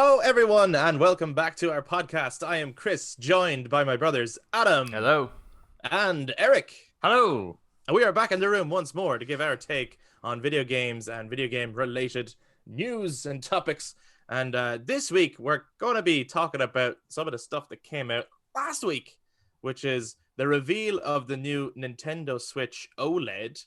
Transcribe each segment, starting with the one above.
Hello, everyone, and welcome back to our podcast. I am Kris, joined by my brothers Adam Hello. and Eric. Hello. And we are back in the room once more to give our take on video games and video game related news and topics. And this week, we're going to be talking about some of the stuff that came out last week, which is the reveal of the new Nintendo Switch OLED.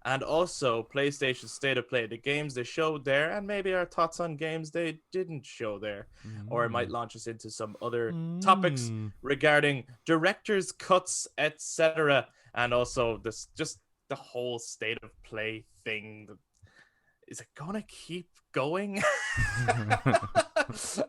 And also PlayStation State of Play, the games they showed there, and maybe our thoughts on games they didn't show there. Or it might launch us into some other topics regarding director's cuts, etc. And also this just the whole State of Play thing. Is it gonna keep going?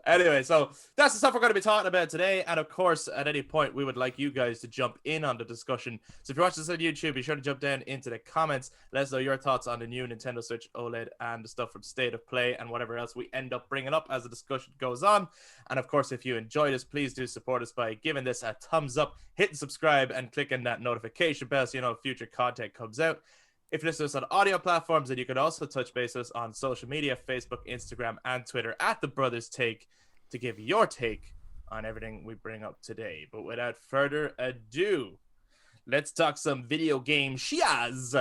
Anyway, so that's the stuff we're going to be talking about today. And of course, at any point, we would like you guys to jump in on the discussion. So if you're watching this on YouTube, be sure to jump down into the comments. Let us know your thoughts on the new Nintendo Switch OLED and the stuff from State of Play and whatever else we end up bringing up as the discussion goes on. And of course, if you enjoyed us, please do support us by giving this a thumbs up, hitting subscribe, and clicking that notification bell so you know future content comes out. If you listen to us on audio platforms, then you can also touch base with us on social media, Facebook, Instagram, and Twitter at The Brothers Take to give your take on everything we bring up today. But without further ado, let's talk some video game shiaz.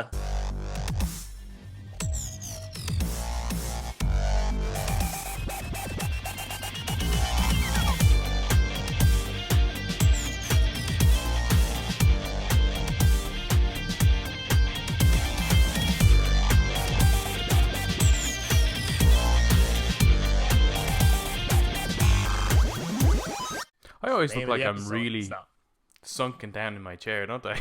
I always Name look of like the I'm episode. really Stop. sunken down in my chair, don't I?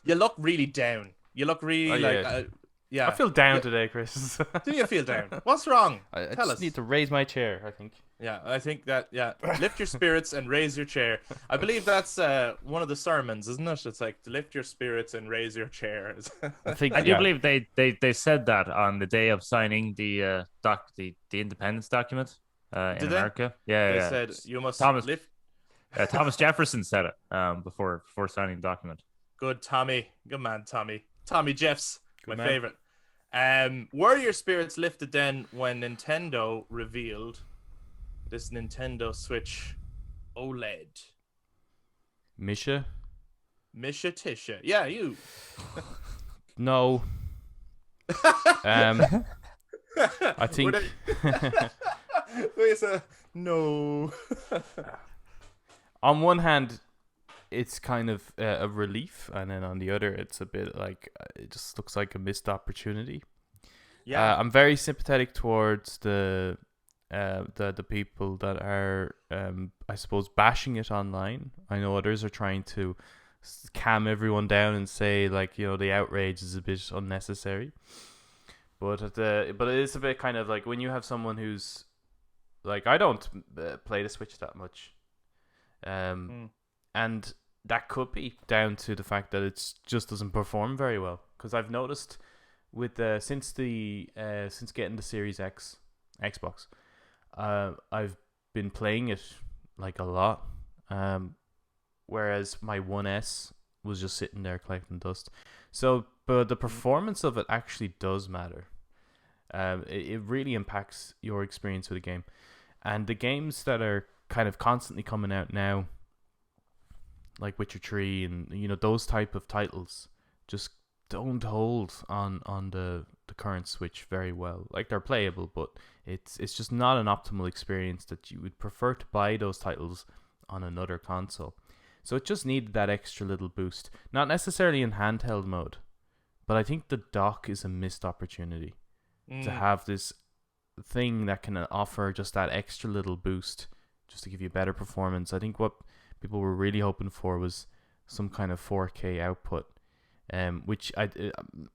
You look really down. You look really Oh, like... yeah. yeah. I feel down Yeah. today, Chris. Do you feel down? What's wrong? I Tell just us. need to raise my chair, I think. Yeah, I think that, lift your spirits and raise your chair. I believe that's one of the sermons, isn't it? It's like, to lift your spirits and raise your chair. I think, I do yeah. believe they said that on the day of signing the independence document in Did they? America. Yeah, They yeah. said, you must Thomas lift... Thomas Jefferson said it before signing the document. Good Tommy. Good man, Tommy. Tommy Jeffs, my man. favorite. Were your spirits lifted then when Nintendo revealed this Nintendo Switch OLED? Misha? Misha Tisha. Yeah, you. No. I think... Wait a no. On one hand, it's kind of a relief, and then on the other, it's a bit like it just looks like a missed opportunity. Yeah. I'm very sympathetic towards the people that are, I suppose, bashing it online. I know others are trying to calm everyone down and say, like, you know, the outrage is a bit unnecessary. But it is a bit kind of like when you have someone who's like, I don't play the Switch that much. And that could be down to the fact that it just doesn't perform very well. Because I've noticed with since getting the Series X Xbox, I've been playing it like a lot. Whereas my 1S was just sitting there collecting dust. So, but the performance of it actually does matter. It really impacts your experience with the game. And the games that are kind of constantly coming out now, like Witcher 3 and, you know, those type of titles, just don't hold on the current Switch very well. Like, they're playable, but it's just not an optimal experience that you would prefer to buy those titles on another console. So it just needed that extra little boost. Not necessarily in handheld mode, but I think the dock is a missed opportunity to have this thing that can offer just that extra little boost just to give you better performance. I think what people were really hoping for was some kind of 4K output, which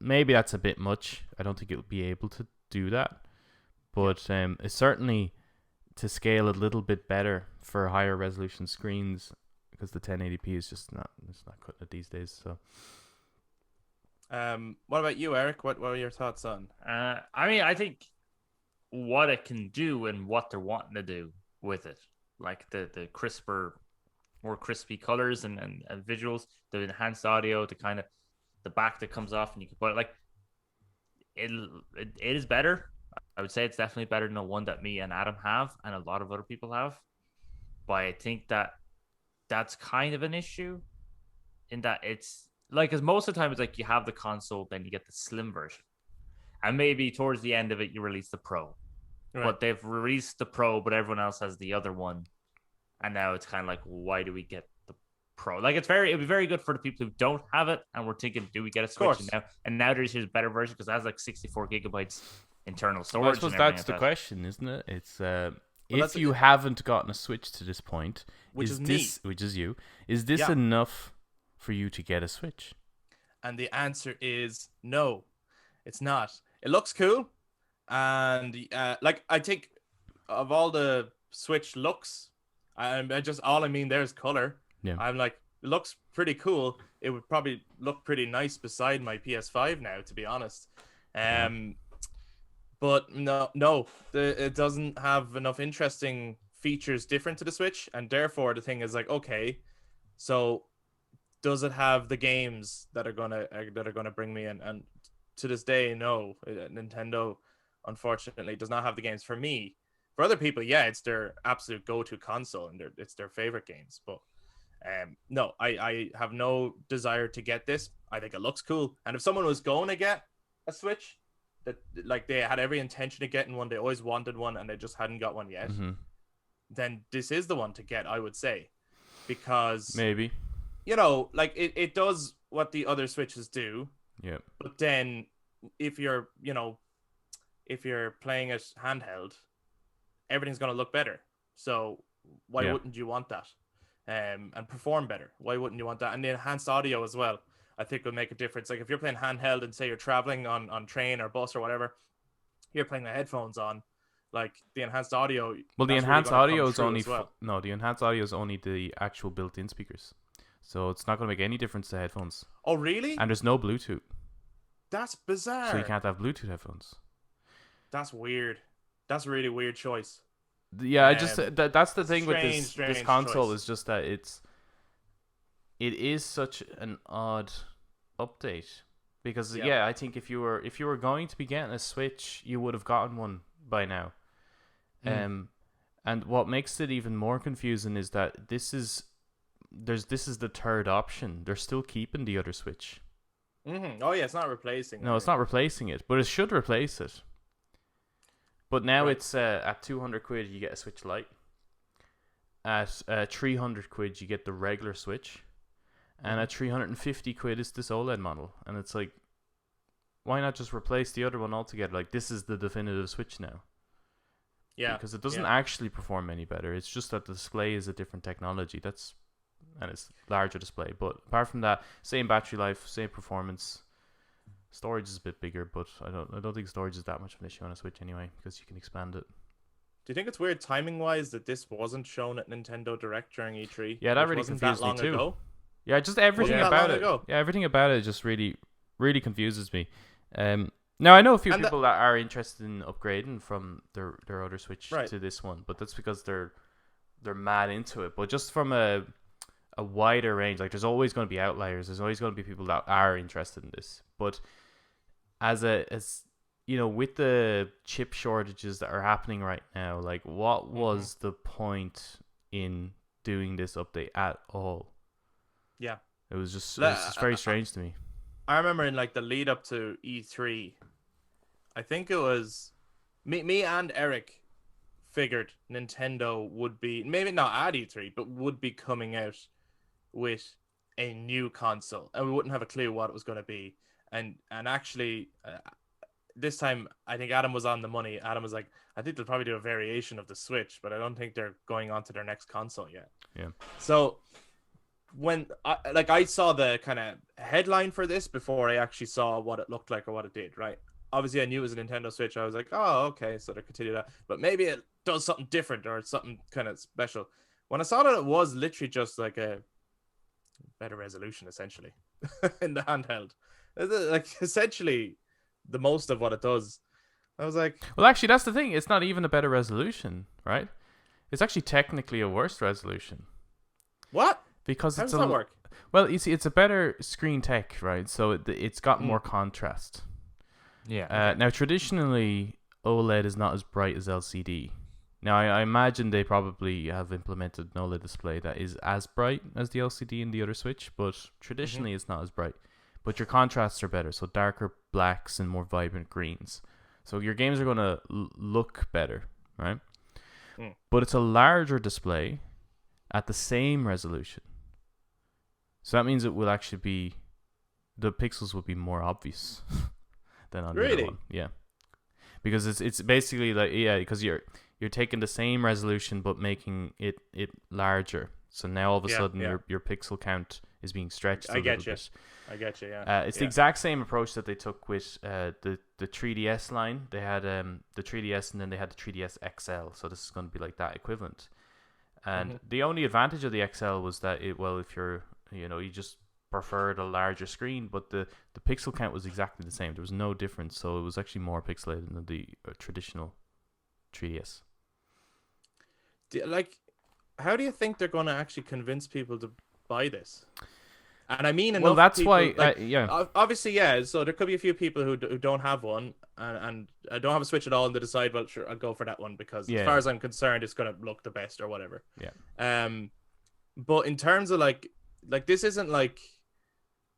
maybe that's a bit much. I don't think it'll be able to do that, but it's certainly to scale a little bit better for higher resolution screens, because the 1080p is just not cutting it these days. So what about you, Eric? What are your thoughts on? I mean, I think what it can do and what they're wanting to do with it, like the crisper, more crispy colors and visuals, the enhanced audio, the kind of the back that comes off and you can put it, like it is better. I would say it's definitely better than the one that me and Adam have, and a lot of other people have. But I think that's kind of an issue in that it's like, because most of the time it's like you have the console, then you get the slim version, and maybe towards the end of it you release the Pro. Right. But they've released the Pro, but everyone else has the other one, and now it's kind of like, why do we get the Pro? Like, it'd be very good for the people who don't have it, and we're thinking, do we get a Switch? And now there's a better version because it has like 64 gigabytes internal storage. Well, I suppose that's the question, isn't it? It's if you haven't gotten a Switch to this point, which is you, is this enough for you to get a Switch? And the answer is no, it's not. It looks cool. And like, I think of all the Switch looks, all I mean there is color. Yeah. I'm like, it looks pretty cool. It would probably look pretty nice beside my PS5 now, to be honest. But no, it doesn't have enough interesting features different to the Switch, and therefore the thing is like, okay, so does it have the games that are gonna bring me in? And to this day, no. Nintendo, unfortunately, does not have the games for me. For other people, yeah, it's their absolute go-to console, and it's their favorite games. But no, I have no desire to get this. I think it looks cool, and if someone was going to get a Switch, that like they had every intention of getting one, they always wanted one, and they just hadn't got one yet, then this is the one to get, I would say, because maybe, you know, like it does what the other Switches do. Yeah. But then if you're playing it handheld, everything's going to look better. So why wouldn't you want that? And perform better. Why wouldn't you want that? And the enhanced audio as well, I think will make a difference. Like if you're playing handheld and say you're traveling on train or bus or whatever, you're playing the headphones on, like the enhanced audio. Well, the enhanced audio is only the enhanced audio is only the actual built-in speakers. So it's not going to make any difference to headphones. Oh, really? And there's no Bluetooth. That's bizarre. So you can't have Bluetooth headphones. That's weird. That's a really weird choice. Yeah, I just that's the thing with this console choice. is just that it is such an odd update because I think if you were going to be getting a Switch, you would have gotten one by now. And what makes it even more confusing is that this is the third option. They're still keeping the other Switch. Oh yeah, it's not replacing. No, it's not replacing it, but it should replace it. But now it's at 200 quid you get a Switch Lite. At 300 quid you get the regular Switch, and at 350 quid is this OLED model. And it's like, why not just replace the other one altogether? Like, this is the definitive Switch now. Yeah, because it doesn't actually perform any better. It's just that the display is a different technology. And it's larger display, but apart from that, same battery life, same performance. Storage is a bit bigger, but I don't think storage is that much of an issue on a Switch anyway, because you can expand it. Do you think it's weird timing wise that this wasn't shown at Nintendo Direct during E3? Yeah, that really confused me too. Ago? Yeah, just everything about it. Yeah, everything about it just really, really confuses me. Now I know a few people that are interested in upgrading from their other Switch to this one, but that's because they're mad into it. But just from a wider range, like there's always going to be outliers. There's always going to be people that are interested in this. But as you know, with the chip shortages that are happening right now, like what was the point in doing this update at all? Yeah, it was just very strange to me. I remember in like the lead up to E3, I think it was me and Eric figured Nintendo would be, maybe not at E3, but would be coming out with a new console, and we wouldn't have a clue what it was going to be. And actually, this time I think Adam was on the money. Adam was like, I think they'll probably do a variation of the Switch, but I don't think they're going on to their next console yet. Yeah. So when I saw the kind of headline for this before I actually saw what it looked like or what it did, right? Obviously I knew it was a Nintendo Switch. I was like, oh, okay, so they continue that, but maybe it does something different or something kind of special. When I saw that it was literally just like a better resolution essentially in the handheld, like essentially the most of what it does, I was like, well, actually that's the thing, it's not even a better resolution, right? It's actually technically a worse resolution. What? Because how does that work? Well, you see, it's a better screen tech, right? So it's got more contrast. Yeah. Now traditionally OLED is not as bright as LCD. Now, I imagine they probably have implemented an OLED display that is as bright as the LCD in the other Switch, but traditionally it's not as bright. But your contrasts are better, so darker blacks and more vibrant greens. So your games are going to look better, right? But it's a larger display at the same resolution. So that means it will actually be, the pixels will be more obvious than on the other one. Yeah. Because it's basically like, because you're taking the same resolution but making it larger. So now all of a sudden your pixel count is being stretched a little bit. I get you, yeah. It's the exact same approach that they took with the 3DS line. They had the 3DS and then they had the 3DS XL. So this is going to be like that equivalent. And the only advantage of the XL was that if you're, you just preferred a larger screen, but the pixel count was exactly the same. There was no difference. So it was actually more pixelated than the traditional 3DS. How do you think they're going to actually convince people to buy this? And I mean, well, that's people, why, obviously, yeah. So there could be a few people who don't have one and don't have a Switch at all, and they decide, well, sure, I'll go for that one because, as far as I'm concerned, it's going to look the best or whatever. Yeah. But in terms of like this isn't like,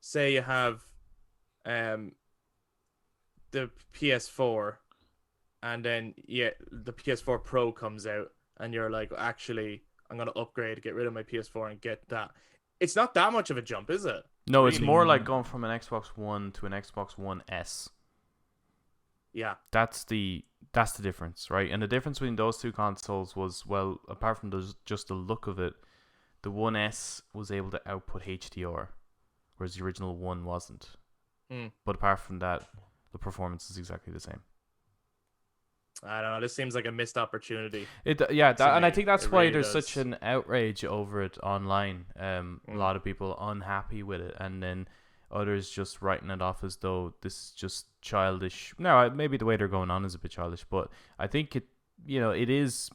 say you have, the PS4, and then the PS4 Pro comes out, and you're like, actually, I'm going to upgrade, get rid of my PS4 and get that. It's not that much of a jump, is it? No, really? It's more like going from an Xbox One to an Xbox One S. Yeah. That's the difference, right? And the difference between those two consoles was, well, apart from just the look of it, the One S was able to output HDR, whereas the original One wasn't. But apart from that, the performance is exactly the same. I don't know. This seems like a missed opportunity. And I think that's why there's such an outrage over it online. A lot of people unhappy with it, and then others just writing it off as though this is just childish. Now, maybe the way they're going on is a bit childish, but I think it is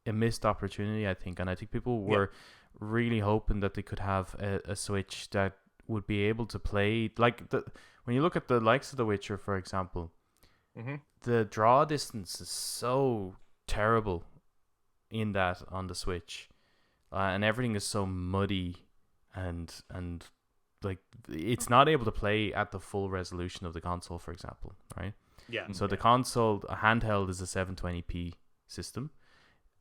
a missed opportunity. I think, and I think people were really hoping that they could have a Switch that would be able to play when you look at the likes of The Witcher, for example. The draw distance is so terrible in that on the Switch, and everything is so muddy, and like it's not able to play at the full resolution of the console, for example, right? Yeah. So the console, a handheld, is a 720p system,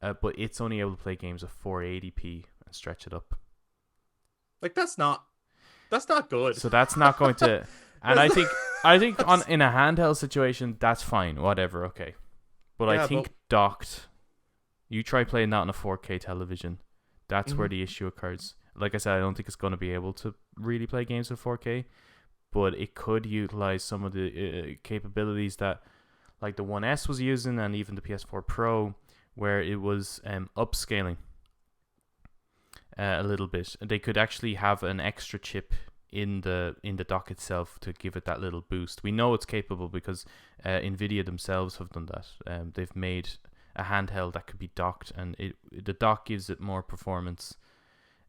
but it's only able to play games of 480p and stretch it up. Like that's not good. So that's not going to. And I think in a handheld situation, that's fine, whatever, okay. But I think docked, you try playing that on a 4K television, that's where the issue occurs. Like I said, I don't think it's going to be able to really play games in 4K, but it could utilize some of the capabilities that like the One S was using, and even the PS4 Pro, where it was upscaling a little bit. They could actually have an extra chip in the dock itself to give it that little boost. We know it's capable because Nvidia themselves have done that. They've made a handheld that could be docked, and the dock gives it more performance.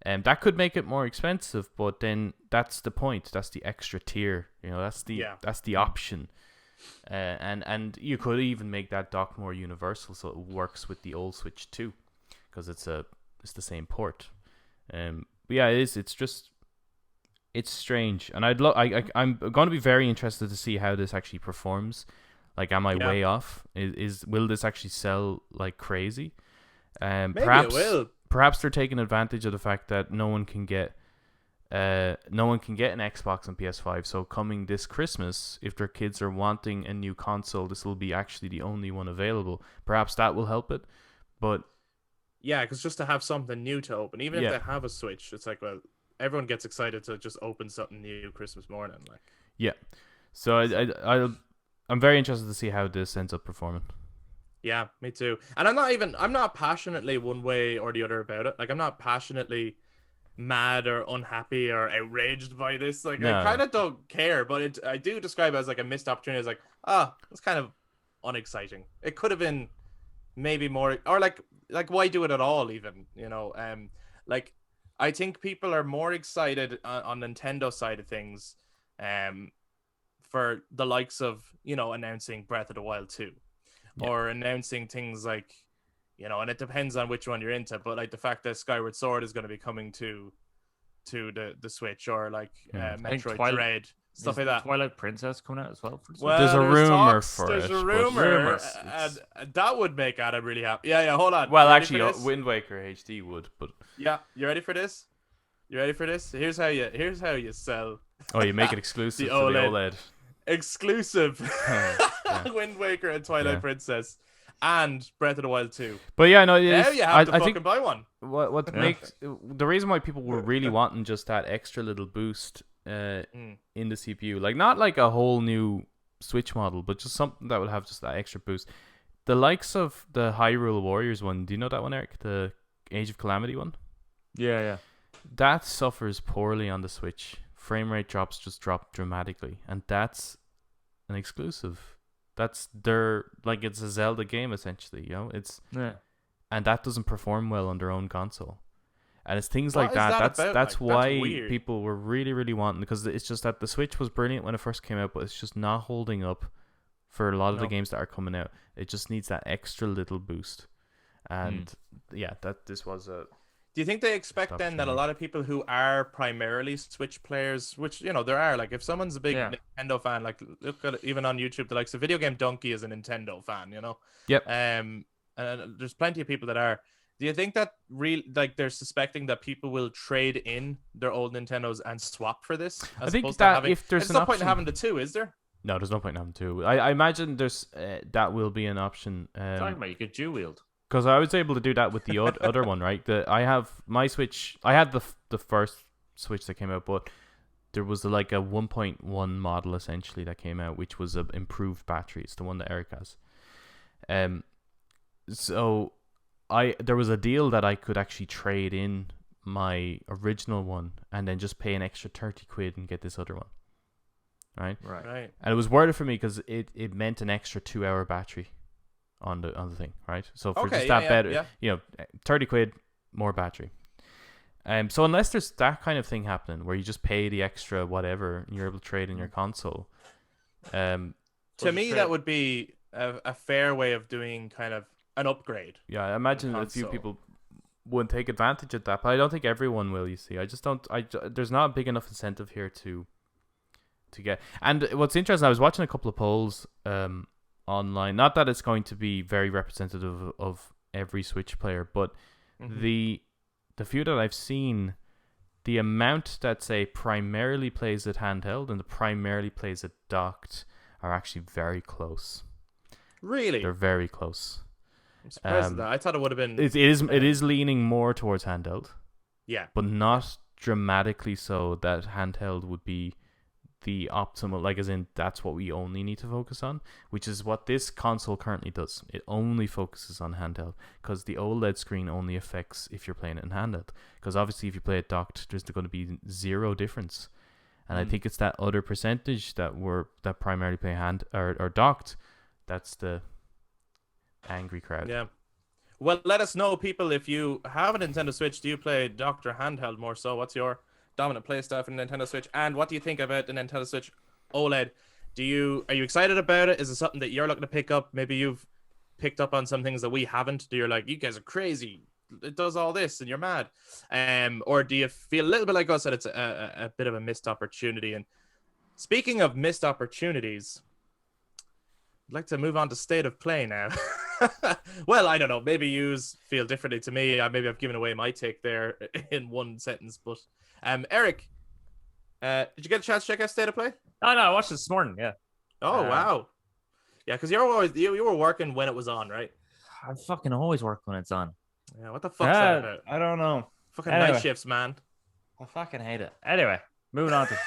That could make it more expensive, but then that's the point. That's the extra tier. That's the option. And you could even make that dock more universal, so it works with the old Switch too, because it's the same port. But yeah, it is. It's strange, and I'm going to be very interested to see how this actually performs. Like, am I way off? Will this actually sell like crazy? Maybe it will. Perhaps they're taking advantage of the fact that no one can get an Xbox and PS5. So coming this Christmas, if their kids are wanting a new console, this will be actually the only one available. Perhaps that will help it, but yeah, because just to have something new to open, even if they have a Switch, it's like, well, everyone gets excited to just open something new Christmas morning, like. Yeah, so I'm very interested to see how this ends up performing. Yeah, me too. And I'm not passionately one way or the other about it. Like, I'm not passionately mad or unhappy or outraged by this. Like, I kind of don't care, but I do describe it as like a missed opportunity. It's like, it's kind of unexciting. It could have been maybe more, or like why do it at all even, like, I think people are more excited on Nintendo side of things, for the likes of, you know, announcing Breath of the Wild 2 or announcing things like, you know, and it depends on which one you're into, but like the fact that Skyward Sword is going to be coming to the Switch, or like Metroid Dread, stuff like that. Twilight Princess coming out as well for the Switch? Well, There's a rumor talks, for there's it, a but rumor, rumors. and that would make Adam really happy. Yeah, hold on. Well, You ready actually, for this? Wind Waker HD would, but Yeah, you ready for this? You ready for this? Here's how you sell you make it exclusive The for the OLED. OLED. exclusive Yeah. Wind Waker and Twilight Yeah. Princess and Breath of the Wild 2. But yeah, no, it Now is, you have to I fucking think buy one. what makes the reason why people were really wanting just that extra little boost in the CPU, like not like a whole new Switch model, but just something that would have just that extra boost. The likes of the Hyrule Warriors one, do you know that one, Eric? The Age of Calamity one? Yeah. That suffers poorly on the Switch. Frame rate just drop dramatically, and that's an exclusive. That's it's a Zelda game essentially, you know. And that doesn't perform well on their own console. And it's things like What is that that. about? That's Like, why that's weird. people were really, really wanting, because it's just that the Switch was brilliant when it first came out, but it's just not holding up for a lot of the games that are coming out. It just needs that extra little boost. And this was a. Do you think they expect then that a lot of people who are primarily Switch players, which, you know, there are, like if someone's a big Nintendo fan, like look at it, even on YouTube, the likes of Video Game Donkey is a Nintendo fan, you know? Yep. And there's plenty of people that are. Do you think that they're suspecting that people will trade in their old Nintendos and swap for this? I think that if there's no point in having the two, is there? No, there's no point in having two. I imagine there's that will be an option. Talking about you could dual wield. Because I was able to do that with the other one, right? I have my Switch. I had the first Switch that came out, but there was like a 1.1 model essentially that came out, which was an improved battery. It's the one that Eric has. So there was a deal that I could actually trade in my original one and then just pay an extra 30 quid and get this other one. Right. And it was worth it for me because it meant an extra 2-hour battery on the thing, right? So for just that better, you know, 30 quid more battery. So unless there's that kind of thing happening where you just pay the extra whatever and you're able to trade in your console, to me that would be a fair way of doing kind of an upgrade. Yeah, I imagine a few people would take advantage of that, but I don't think everyone will. You see, I just don't. There's not a big enough incentive here to get. And what's interesting, I was watching a couple of polls online. Not that it's going to be very representative of every Switch player, but the few that I've seen, the amount that say primarily plays it handheld and the primarily plays it docked are actually very close. Really? They're very close. I'm surprised at that. I thought it would have been. It is leaning more towards handheld. Yeah. But not dramatically so that handheld would be the optimal, like as in that's what we only need to focus on, which is what this console currently does. It only focuses on handheld because the OLED screen only affects if you're playing it in handheld, because obviously if you play it docked there's going to be zero difference. And I think it's that other percentage that primarily play hand or docked, that's the angry crowd. Yeah. Well, let us know, people, if you have a Nintendo Switch, do you play docked or handheld more so? What's your dominant play style for the Nintendo Switch, and what do you think about the Nintendo Switch OLED? Are you excited about it? Is it something that you're looking to pick up? Maybe you've picked up on some things that we haven't. You're like, you guys are crazy, it does all this and you're mad. Or do you feel a little bit like us that it's a bit of a missed opportunity? And speaking of missed opportunities, I'd like to move on to state of play now. Well, I don't know, maybe you feel differently to me. Maybe I've given away my take there in one sentence, but Eric, did you get a chance to check out State of Play? Oh, no, I watched it this morning, yeah. Oh, wow. Yeah, because you were working when it was on, right? I fucking always work when it's on. Yeah, what the fuck's that about? I don't know. Fucking night shifts, man. I fucking hate it. Anyway, moving on to...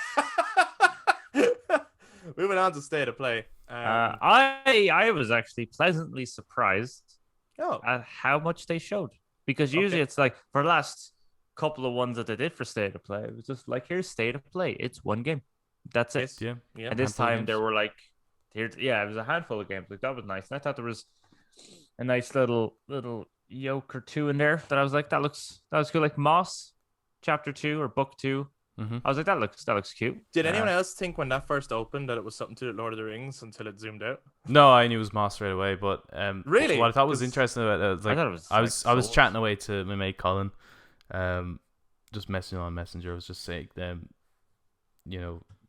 Moving on to State of Play. I was actually pleasantly surprised at how much they showed. Because usually it's like, for the last couple of ones that they did for State of Play, it was just like, here's State of Play. It's one game. That's it. Yeah. And this time there were like, it was a handful of games. Like, that was nice. And I thought there was a nice little yoke or two in there that I was like, that was cool. Like Moss Chapter 2 or Book 2 I was like, that looks cute. Did anyone else think when that first opened that it was something to do with Lord of the Rings until it zoomed out? No, I knew it was Moss straight away. But Really? what I thought was 'Cause interesting about it, was like I thought it was I like was Souls. chatting away to my mate Colin, just messaging on Messenger. I was just saying,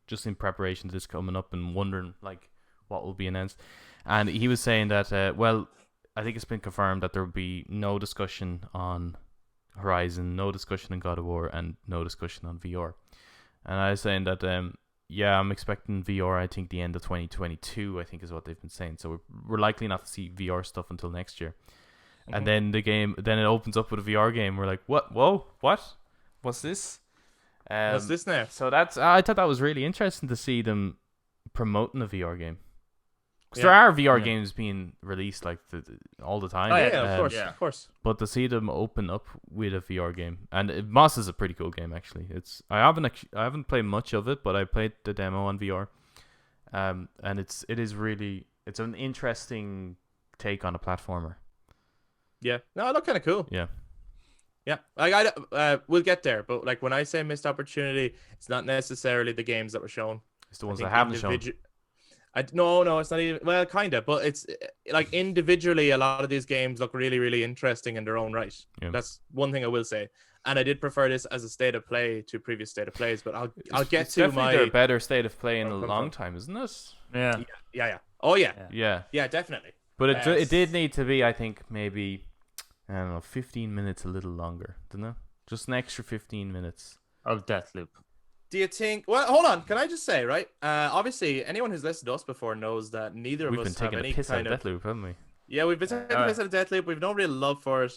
just in preparation to this coming up and wondering like what will be announced, and he was saying that well, I think it's been confirmed that there will be no discussion on Horizon, no discussion on God of War, and no discussion on VR. And I was saying that yeah, I'm expecting VR. I think the end of 2022. I think is what they've been saying. So we're likely not to see VR stuff until next year. And then then it opens up with a VR game. We're like, what? Whoa, what? What's this? What's this now? So I thought that was really interesting to see them promoting a VR game. Because Yeah. there are VR games being released like all the time. Oh, yeah, of course, yeah. of course. But to see them open up with a VR game, and Moss is a pretty cool game actually. I haven't played much of it, but I played the demo on VR, and it's an interesting take on a platformer. Yeah, no, it looked kind of cool. Yeah, Yeah, like we'll get there, but like when I say missed opportunity, it's not necessarily the games that were shown. it's the ones I that think haven't shown. No, it's not even. Well, kind of, but it's like individually, a lot of these games look really, really interesting in their own right. Yeah. That's one thing I will say, and I did prefer this as a state of play to previous state of plays. But I'll get It's to definitely their my better state of play in a Come long from. time, isn't it? Yeah. yeah. Oh yeah, Yeah, definitely. but Yes. it did need to be, I think, maybe I don't know, 15 minutes a little longer, didn't it? Just an extra 15 minutes. Of Deathloop. Do you think? Well, hold on. Can I just say, right? Obviously, anyone who's listened to us before knows that neither We've of been us have taking any a piss out kind of of. Deathloop, haven't we? Yeah, we've been taking a piss out of Deathloop. We've no real love for it.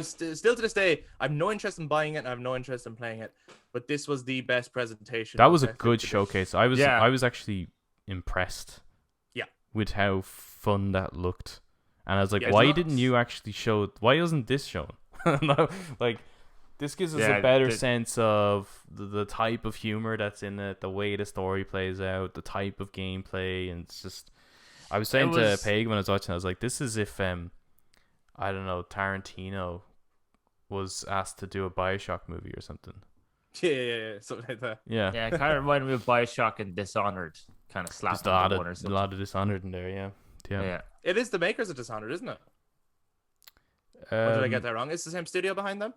Still to this day, I have no interest in buying it. And I have no interest in playing it. But this was the best presentation. That of was a Deathloop good to date. showcase. I was actually impressed. Yeah. With how fun that looked, and I was like, Yeah, it's why not- didn't you actually show? Why isn't this shown? No, like, this gives us Yeah, a better sense of the type of humor that's in it, the way the story plays out, the type of gameplay, and it's just. I was saying to Paige when I was watching, I was like, this is if I don't know, Tarantino was asked to do a BioShock movie or something. Yeah, something like that. Yeah. Yeah, it kind of reminded me of Bioshock and Dishonored. Kind of slapped Just a lot into one or of something. Dishonored in there, yeah. Yeah. It is the makers of Dishonored, isn't it? Or did I get that wrong? It's the same studio behind them?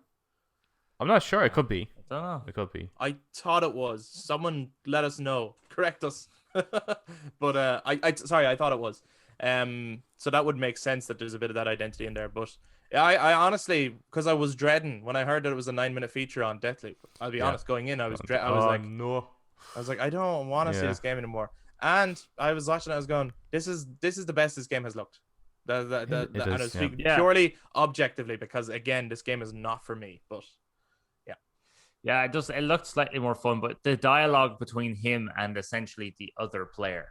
I'm not sure. It could be. I don't know. It could be. I thought it was. Someone let us know. Correct us. But I thought it was. So that would make sense that there's a bit of that identity in there. But I honestly, because I was dreading when I heard that it was a 9-minute feature on Deathloop. I'll be honest, going in, I was no. I don't want to see this game anymore. And I was watching, I was going, this is the best this game has looked. And I was speaking purely objectively because again, this game is not for me. But Yeah, it looked slightly more fun, but the dialogue between him and essentially the other player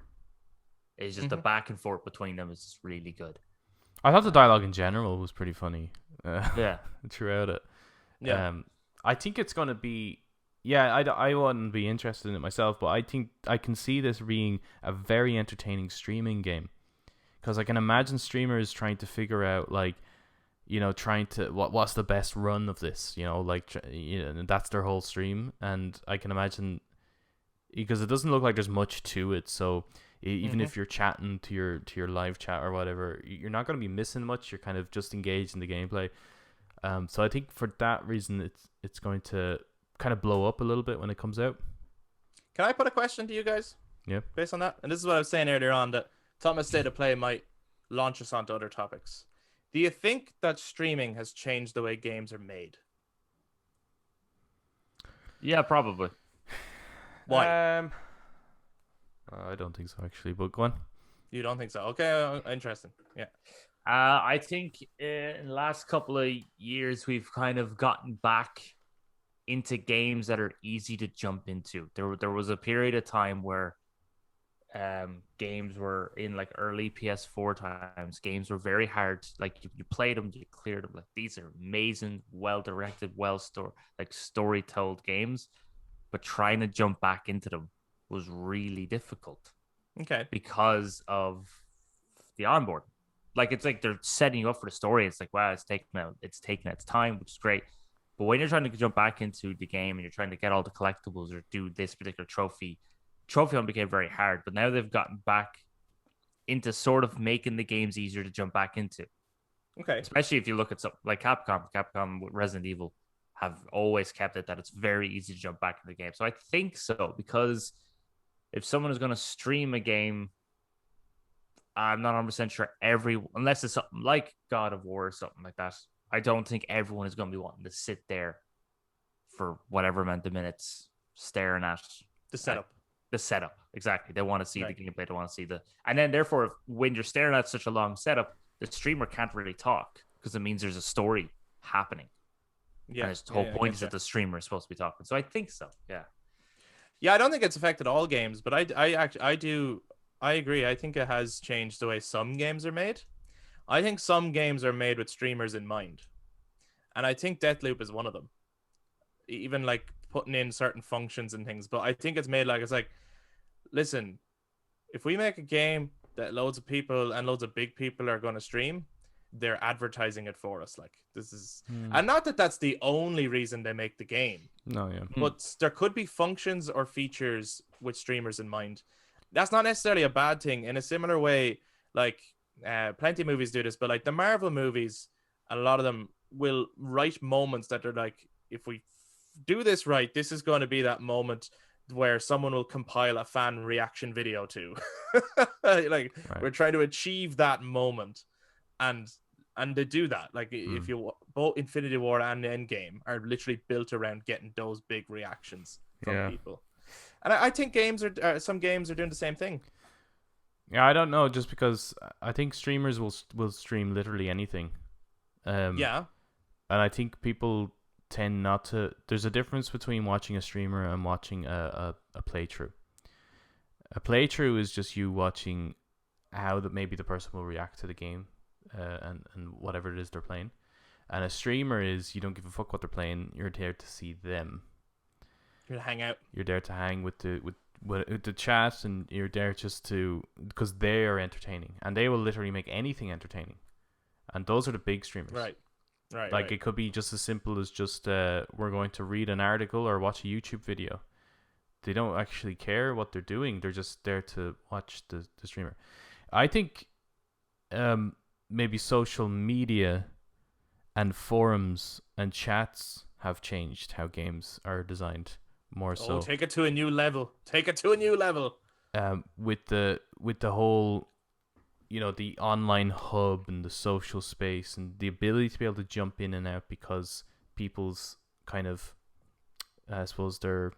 is just the back and forth between them is just really good. I thought the dialogue in general was pretty funny. Yeah. Throughout it. yeah, I think it's going to be. Yeah, I wouldn't be interested in it myself, but I think I can see this being a very entertaining streaming game. Because I can imagine streamers trying to figure out, like, trying to what's the best run of this, and that's their whole stream. And I can imagine, because it doesn't look like there's much to it, so even if you're chatting to your live chat or whatever, you're not going to be missing much. You're kind of just engaged in the gameplay. So I think for that reason, it's going to kind of blow up a little bit when it comes out. can I put a question to you guys? Yeah. Based on that, and this is what I was saying earlier on, that Thomas State of Play might launch us onto other topics. Do you think that streaming has changed the way games are made? Yeah, probably. Why? I don't think so actually, but go on. You don't think so? Okay, interesting. Yeah. I think in the last couple of years, we've kind of gotten back into games that are easy to jump into. There was a period of time where games were in like early PS4 times. Games were very hard. Like you played them, you cleared them. Like these are amazing, well directed, story told games. But trying to jump back into them was really difficult Okay. because of the onboard. Like it's like they're setting you up for the story. It's like, wow, it's taking its time, which is great. But when you're trying to jump back into the game and you're trying to get all the collectibles or do this particular trophy hunt became very hard. But now they've gotten back into sort of making the games easier to jump back into. Okay. Especially if you look at something like Capcom with Resident Evil have always kept it that it's very easy to jump back into the game. So I think so, because if someone is going to stream a game, I'm not 100% sure unless it's something like God of War or something like that, I don't think everyone is going to be wanting to sit there for whatever amount of minutes staring at The setup. The setup, exactly. They want to see the gameplay. They want to see and then therefore, when you're staring at such a long setup, the streamer can't really talk because it means there's a story happening. Yeah, and the whole point is that the streamer is supposed to be talking. So I think so. Yeah. Yeah, I don't think it's affected all games, but I agree. I think it has changed the way some games are made. I think some games are made with streamers in mind, and I think Deathloop is one of them. Even like putting in certain functions and things, but I think it's made like, it's like, listen, if we make a game that loads of people and loads of big people are going to stream, they're advertising it for us. Like, this is, and not that that's the only reason they make the game. No, yeah. But there could be functions or features with streamers in mind. That's not necessarily a bad thing. In a similar way, like plenty of movies do this, but like the Marvel movies, a lot of them will write moments that are like, if we do this right, this is going to be that moment where someone will compile a fan reaction video to. We're trying to achieve that moment, and they do that. Like if you both Infinity War and Endgame are literally built around getting those big reactions from people, and I think some games are doing the same thing. Yeah, I don't know, just because I think streamers will stream literally anything. And I think people tend not to. There's a difference between watching a streamer and watching a playthrough. A playthrough is just you watching how maybe the person will react to the game, and whatever it is they're playing. And a streamer is, you don't give a fuck what they're playing. You're there to see them. You're to hang out. You're there to hang with the chat, and you're there just because they are entertaining, and they will literally make anything entertaining. And those are the big streamers. Right. It could be just as simple as just we're going to read an article or watch a YouTube video. They don't actually care what they're doing. They're just there to watch the streamer. I think maybe social media and forums and chats have changed how games are designed more so. Oh, take it to a new level. With the whole, the online hub and the social space and the ability to be able to jump in and out, because people's kind of, I suppose, their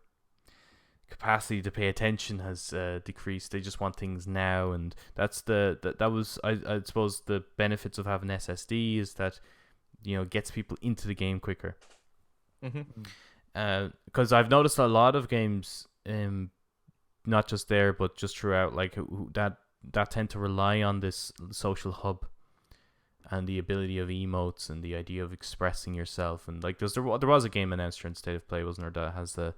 capacity to pay attention has decreased. They just want things now, and that's that was I suppose the benefits of having SSD is that gets people into the game quicker. Because I've noticed a lot of games, not just there but just throughout, like that tend to rely on this social hub and the ability of emotes and the idea of expressing yourself. And like there was a game announced in State of Play, wasn't there, that has the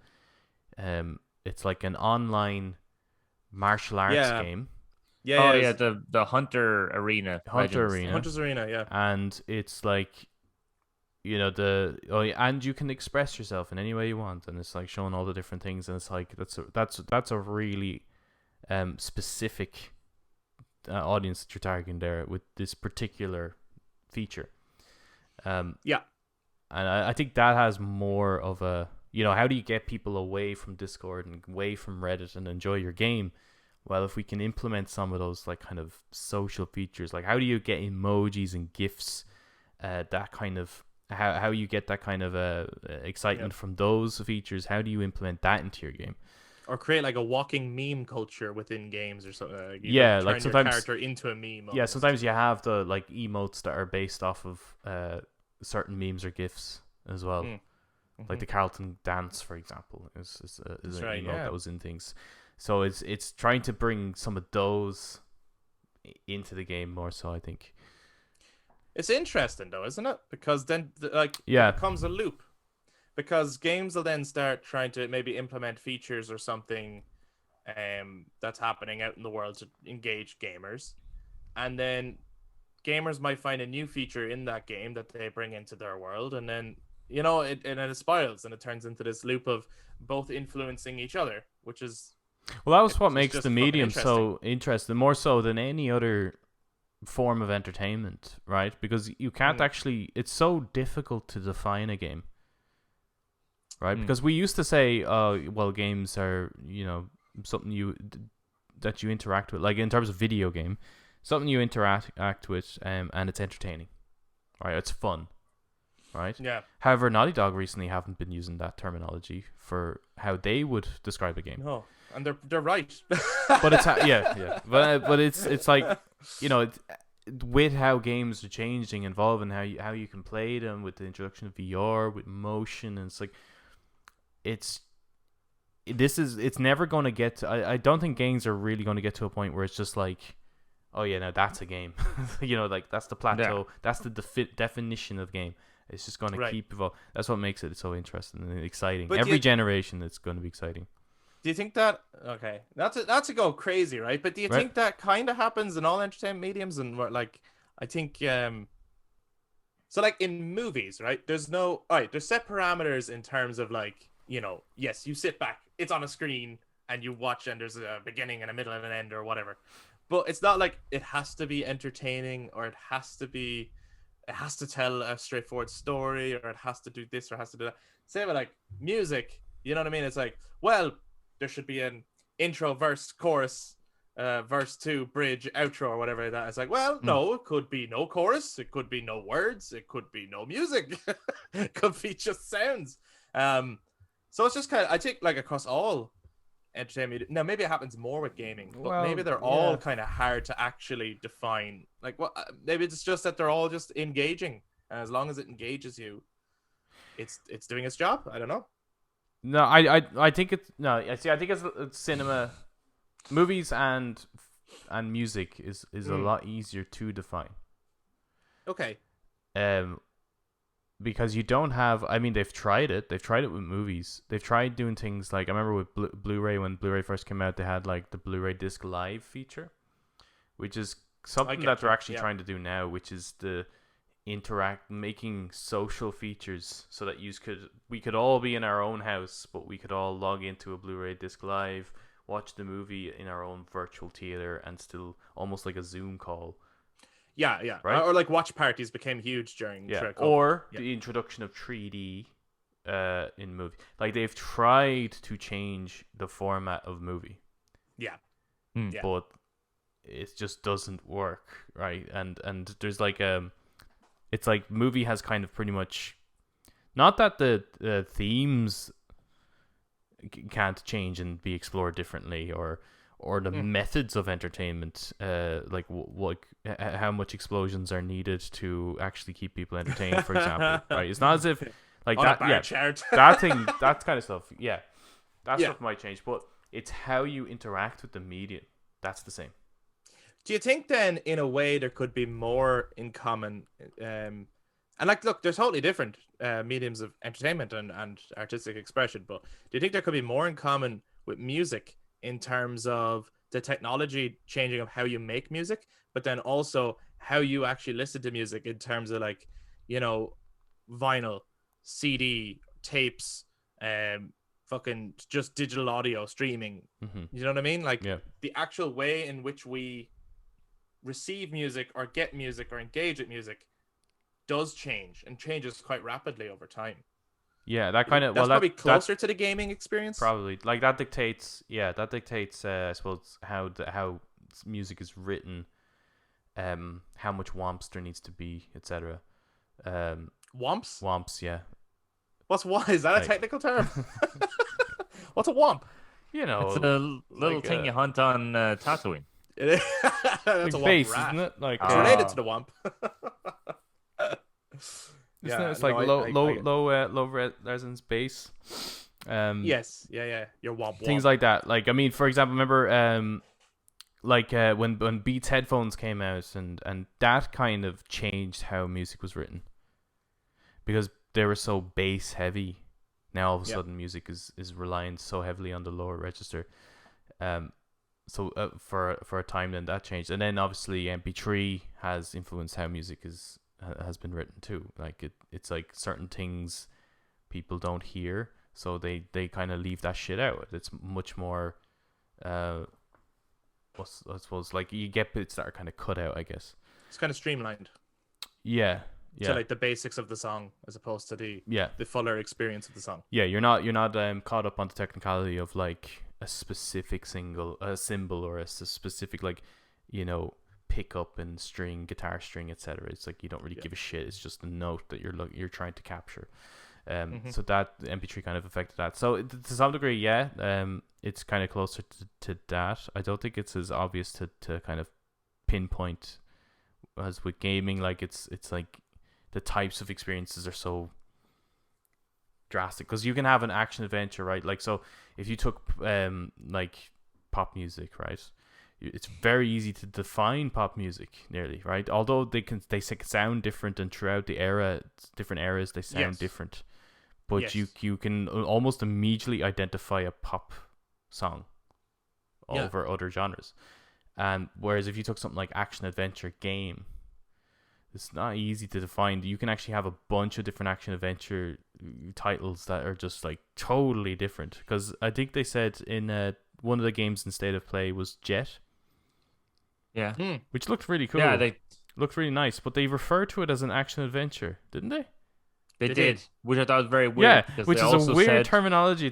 it's like an online martial arts game. The Hunter Arena. Hunter's Arena, yeah. And it's like, and you can express yourself in any way you want, and it's like showing all the different things, and it's like that's a really specific audience that you're targeting there with this particular feature. And I think that has more of a, how do you get people away from Discord and away from Reddit and enjoy your game? Well, if we can implement some of those like kind of social features, like how do you get emojis and GIFs, that kind of how you get that kind of excitement from those features? How do you implement that into your game? Or create like a walking meme culture within games or something. Like turn sometimes your character into a meme. Yeah, sometimes you have the like emotes that are based off of certain memes or GIFs as well. Like the Carlton dance, for example, is an emote that was in things. So it's trying to bring some of those into the game more so, I think. It's interesting though, isn't it? Because then it becomes a loop. Because games will then start trying to maybe implement features or something that's happening out in the world to engage gamers. And then gamers might find a new feature in that game that they bring into their world. And then you know, and it spirals and it turns into this loop of both influencing each other, which is Well, that was what it's makes just the fucking medium interesting. so interesting, more so than any other form of entertainment, right? Because you can't actually, it's so difficult to define a game, right? Because we used to say, well, games are, something that you interact with, like in terms of video game, something you interact with, and it's entertaining, right? It's fun, right? Yeah. However, Naughty Dog recently haven't been using that terminology for how they would describe a game. No, and they're right. But it's but it's like, with how games are changing, evolving, how you can play them with the introduction of VR, with motion, and it's like it's never going to get to, I don't think games are really going to get to a point where it's just like, oh yeah, now that's a game. Like that's the plateau. Yeah. That's the definition of game. It's just going to keep evolving. That's what makes it so interesting and exciting. But every generation, it's going to be exciting. Do you think that, okay, not to go crazy, right? But do you think that kind of happens in all entertainment mediums? And like, I think, so like in movies, right? There's set parameters in terms of like, yes, you sit back, it's on a screen and you watch and there's a beginning and a middle and an end or whatever. But it's not like it has to be entertaining or it has to tell a straightforward story or it has to do this or it has to do that. Same with like music, you know what I mean? It's like, well, there should be an intro, verse, chorus, verse 2, bridge, outro, or whatever like that. It's like, well, no, it could be no chorus, it could be no words, it could be no music, it could be just sounds. So it's just kind of, I think, like across all entertainment. Now, maybe it happens more with gaming, but maybe they're all kind of hard to actually define. Like, what? Maybe it's just that they're all just engaging, and as long as it engages you, it's doing its job. I don't know. No, I think it's no. See, I think it's cinema, movies, and music is a lot easier to define. Okay. Because you don't have. I mean, they've tried it. They've tried it with movies. They've tried doing things like, I remember with Blu-ray, when Blu-ray first came out, they had like the Blu-ray disc live feature, which is something that they're actually trying to do now, which is the making social features so that we could all be in our own house, but we could all log into a Blu-ray disc live, watch the movie in our own virtual theater, and still almost like a Zoom call. Yeah. Right? Or like watch parties became huge during COVID. Or the introduction of 3D in movie. Like, they've tried to change the format of movie. Yeah. But it just doesn't work, right? And there's like it's like movie has kind of pretty much, not that the themes can't change and be explored differently, or the methods of entertainment, like how much explosions are needed to actually keep people entertained, for example, right? It's not as if like that, that thing, that kind of stuff, stuff might change, but it's how you interact with the medium that's the same. Do you think then, in a way, there could be more in common? And like, look, there's totally different mediums of entertainment and artistic expression, but do you think there could be more in common with music in terms of the technology changing of how you make music, but then also how you actually listen to music in terms of like, vinyl, CD, tapes, fucking just digital audio streaming. You know what I mean? Like the actual way in which we receive music or get music or engage with music does change, and changes quite rapidly over time. Yeah, that kind of, that's probably closer to the gaming experience. Probably, like that dictates. I suppose how music is written, how much whomps there needs to be, etc. Whomps? Whomps, yeah. Is that a technical term? What's a whomp? It's a little thing you hunt on Tatooine. That's like a whomp bass, rat. isn't it? Like it's related to the whomp. It's like low resonance bass. Yes, yeah. Your whomp. Things like that. Like, I mean, for example, remember when Beats headphones came out, and that kind of changed how music was written, because they were so bass heavy. Now all of a sudden music is relying so heavily on the lower register. So for a time then that changed, and then obviously MP3 has influenced how music has been written too. Like it's like certain things people don't hear, so they kind of leave that shit out. It's much more, I suppose, like you get bits that are kind of cut out, I guess. It's kind of streamlined Yeah, to like the basics of the song as opposed to the fuller experience of the song. Yeah, you're not caught up on the technicality of like a specific symbol or a specific like, you know, pickup and string, guitar string, etc. It's like you don't really give a shit. It's just the note that you're trying to capture. So that MP3 kind of affected that. So to some degree, it's kind of closer to that. I don't think it's as obvious to kind of pinpoint as with gaming. Like it's like the types of experiences are so drastic, because you can have an action adventure, right? Like, so if you took like pop music, right, it's very easy to define pop music nearly, right? Although they sound different, and throughout the different eras they sound different, but you can almost immediately identify a pop song over other genres. And whereas if you took something like action adventure game, it's not easy to define. You can actually have a bunch of different action adventure titles that are just like totally different. Because I think they said in one of the games in State of Play was Jet. Yeah. Which looked really cool. Yeah, they looked really nice, but they referred to it as an action adventure, didn't they? They did, which I thought was very weird. Yeah, which is a weird terminology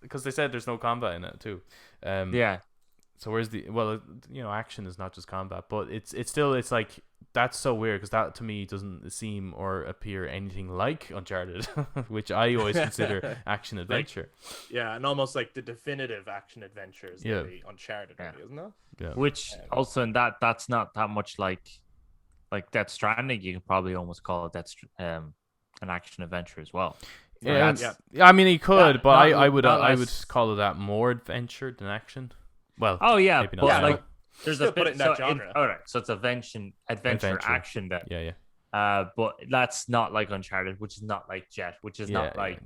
because they said there's no combat in it too. So where's action is not just combat, but it's still like, that's so weird, because that to me doesn't seem or appear anything like Uncharted, which I always consider action adventure. And almost like the definitive action adventures, the Uncharted, really, isn't it? Yeah. Which also in that's not that much like Death Stranding. You can probably almost call it an action adventure as well. I mean, he could, but I would call it that more adventure than action. Well, maybe not. Like there's still put it in that genre. All right, so it's adventure action then. Yeah. But that's not like Uncharted, which is not like Jet, which is not like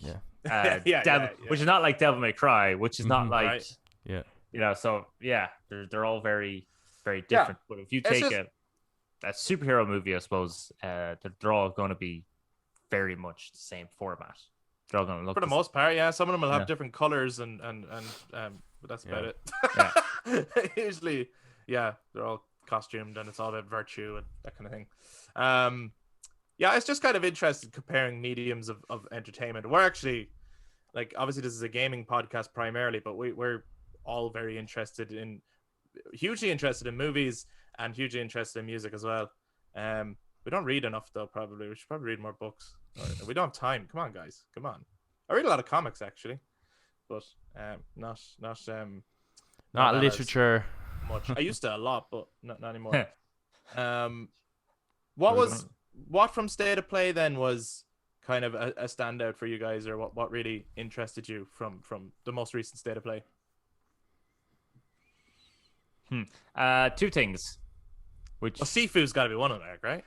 which is not like Devil May Cry, which is not like you know. So they're all very, very different. But if you take a superhero movie, I suppose they're all going to be very much the same format. They're all going to look for the most part. Yeah, some of them will have different colors and but that's about it. Usually, they're all costumed and it's all about virtue and that kind of thing. It's just kind of interesting comparing mediums of entertainment. We're actually, like, obviously this is a gaming podcast primarily, but we're all hugely interested in movies and hugely interested in music as well. We don't read enough though. Probably we should probably read more books. We don't have time. Come on, guys. Come on. I read a lot of comics actually, but not literature much. I used to a lot, but not anymore. What from State of Play then was kind of a standout for you guys, or what really interested you from the most recent State of Play? Two things. Sifu's got to be one of them, right?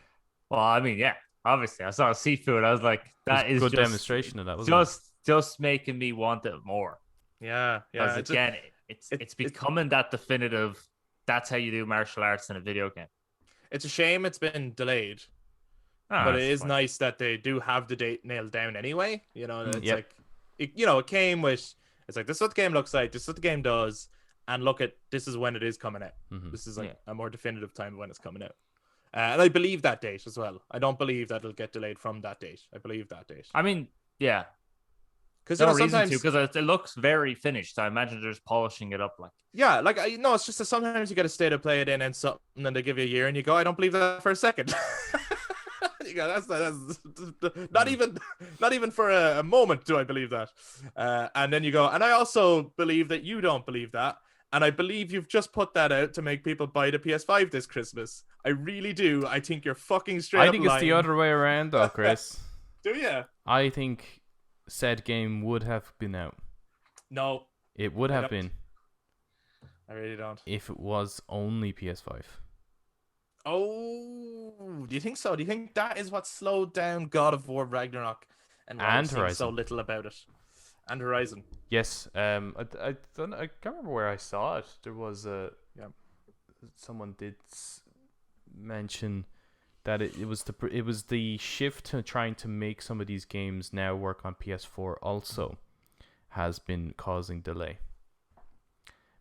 Well, I mean, obviously, I saw Sifu, I was like, that is good just demonstration of that. Wasn't just making me want it more. Yeah. It's becoming that definitive. That's how you do martial arts in a video game. It's a shame it's been delayed, but it is nice that they do have the date nailed down anyway. You know, it's like, it came with, it's like, this is what the game looks like, this is what the game does, and this is when it is coming out. This is like a more definitive time when it's coming out. And I believe that date as well. I don't believe that it'll get delayed from that date. I believe that date. I mean, yeah. Because sometimes because it looks very finished. I imagine they're just polishing it up, like. Yeah, like it's just that sometimes you get a State of Play it in and something, and then they give you a year, and you go, I don't believe that for a second. You go, that's not even for a moment do I believe that. And then you go, and I also believe that you don't believe that, and I believe you've just put that out to make people buy the PS5 this Christmas. I really do. I think you're fucking straight. I think it's the other way around, though, Chris. Do you? I think said game would have been out. No. It would have been. I really don't. If it was only PS5. Oh, do you think so? Do you think that is what slowed down God of War Ragnarok and Horizon so little about it? And Horizon. Yes. I can't remember where I saw it. There was someone did mention that it was the shift to trying to make some of these games now work on PS4 also has been causing delay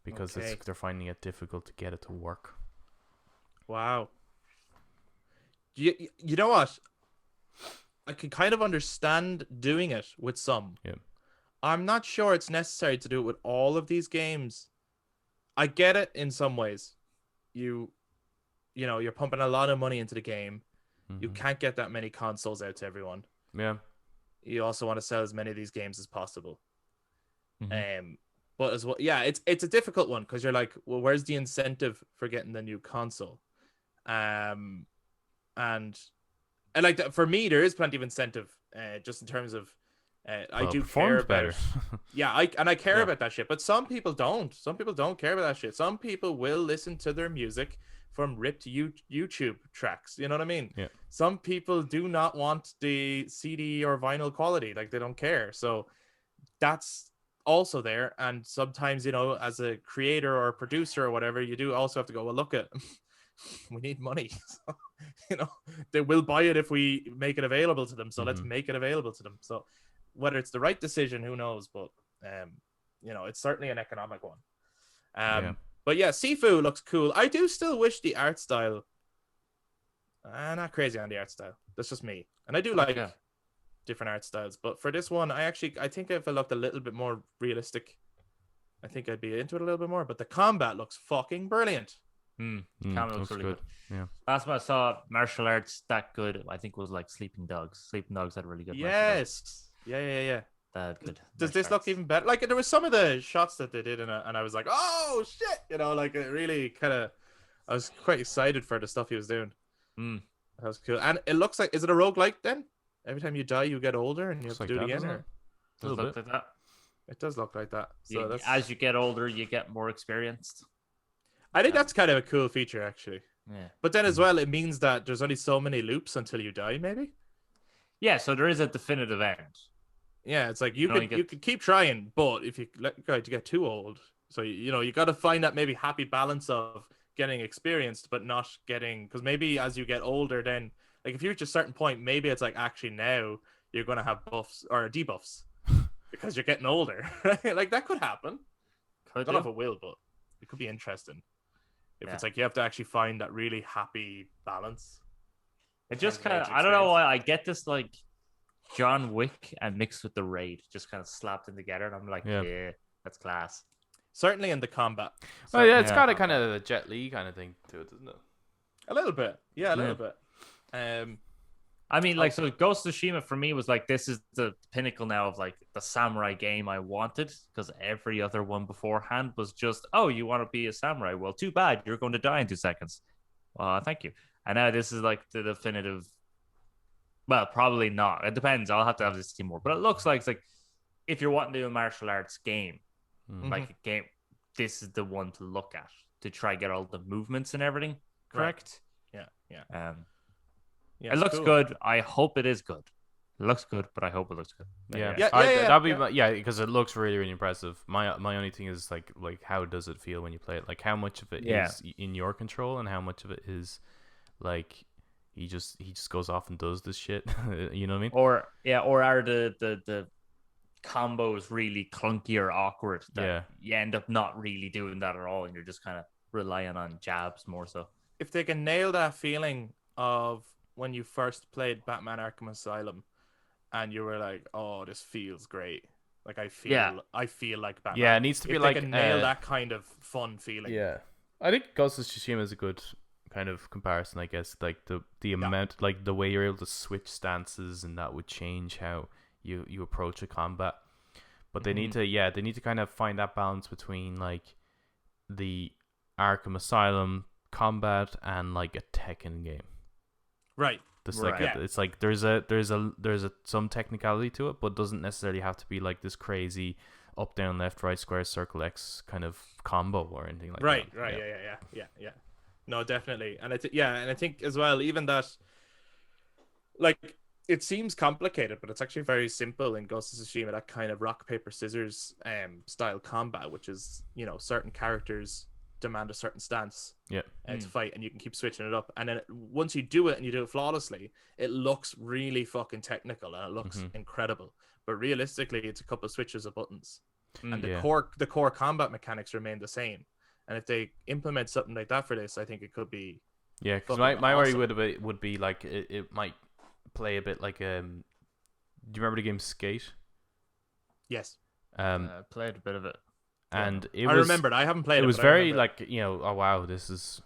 because they're finding it difficult to get it to work. Wow. You know what? I can kind of understand doing it with some. Yeah. I'm not sure it's necessary to do it with all of these games. I get it in some ways. You know, you're pumping a lot of money into the game. Mm-hmm. You can't get that many consoles out to everyone. Yeah. You also want to sell as many of these games as possible. Mm-hmm. But as well, yeah, it's a difficult one because you're like, well, where's the incentive for getting the new console? And like that, for me, there is plenty of incentive, just in terms of, I do care about better. yeah, I care about that shit. But some people don't. Some people don't care about that shit. Some people will listen to their music from ripped YouTube tracks. You know what I mean? Yeah. Some people do not want the CD or vinyl quality. Like, they don't care. So that's also there. And sometimes, you know, as a creator or a producer or whatever, you do also have to go, well, look at, we need money. So, you know, they will buy it if we make it available to them. So let's make it available to them. So whether it's the right decision, who knows? But you know, it's certainly an economic one. But yeah, Sifu looks cool. I do still wish the art style. Not crazy on the art style. That's just me, and I do like different art styles. But for this one, I think if it looked a little bit more realistic, I think I'd be into it a little bit more. But the combat looks fucking brilliant. Combat looks really good. Yeah. Last time I saw martial arts that good, I think was like Sleeping Dogs. Sleeping Dogs had really good. Yes. Yeah. That good. Does this look even better? Like, there was some of the shots that they did in it, and I was like, oh shit, you know, like, it really kind of, I was quite excited for the stuff he was doing. That was cool. And it looks like, is it a roguelike then? Every time you die, you get older and you have to do it again? Or? Does it look like that? It does look like that. So as you get older, you get more experienced. I think that's kind of a cool feature, actually. Yeah. But then as well, it means that there's only so many loops until you die, maybe? Yeah, so there is a definitive end. Yeah, it's like you could keep trying, but if you get too old, so you know, you got to find that maybe happy balance of getting experienced but not getting, because maybe as you get older, then like if you reach a certain point, maybe it's like, actually now you're gonna have buffs or debuffs because you're getting older. Like, that could happen. I don't know if it will, but it could be interesting if it's like you have to actually find that really happy balance. It just kind of, I don't know why I get this like John Wick and mixed with the Raid, just kind of slapped in together, and I'm like, yeah, that's class. Certainly in the combat. Oh yeah, it's got a kind of a Jet Li kind of thing to it, doesn't it? A little bit, yeah, a little bit. I mean, like, so Ghost of Tsushima for me was like, this is the pinnacle now of like the samurai game I wanted, because every other one beforehand was just, oh, you want to be a samurai? Well, too bad, you're going to die in 2 seconds. Well, thank you. And now this is like the definitive. Well, probably not. It depends. I'll have to have this team more. But it looks like it's like, if you're wanting to do a martial arts game, like a game, this is the one to look at to try get all the movements and everything correct. Right. Yeah. Yeah, it looks cool. good. I hope it is good. It looks good, but I hope it looks good. That'd be because it looks really, really impressive. My only thing is like how does it feel when you play it? Like, how much of it is in your control and how much of it is like he just goes off and does this shit. You know what I mean? Or are the combos really clunky or awkward that you end up not really doing that at all, and you're just kind of relying on jabs more so. If they can nail that feeling of when you first played Batman Arkham Asylum and you were like, oh, this feels great, like I feel like Batman. Yeah, it needs to be like, they can nail that kind of fun feeling. Yeah, I think Ghost of Tsushima is a good kind of comparison, I guess. Like the amount, like the way you're able to switch stances, and that would change how you approach a combat. But they need to kind of find that balance between like the Arkham Asylum combat and like a Tekken game. Right. It's like there's a some technicality to it, but doesn't necessarily have to be like this crazy up, down, left, right, square, circle, X kind of combo or anything like that. Right. Yeah. No, definitely. And I think as well, even that, like, it seems complicated, but it's actually very simple in Ghost of Tsushima, that kind of rock, paper, scissors style combat, which is, you know, certain characters demand a certain stance Yeah. to fight, and you can keep switching it up. And then once you do it and you do it flawlessly, it looks really fucking technical and it looks incredible. But realistically, it's a couple of switches of buttons, and the core combat mechanics remain the same. And if they implement something like that for this, I think it could be. Yeah, because my worry would be like it might play a bit like do you remember the game Skate? Yes. I played a bit of it. And I remembered. I haven't played it. It was very like, oh wow, this is,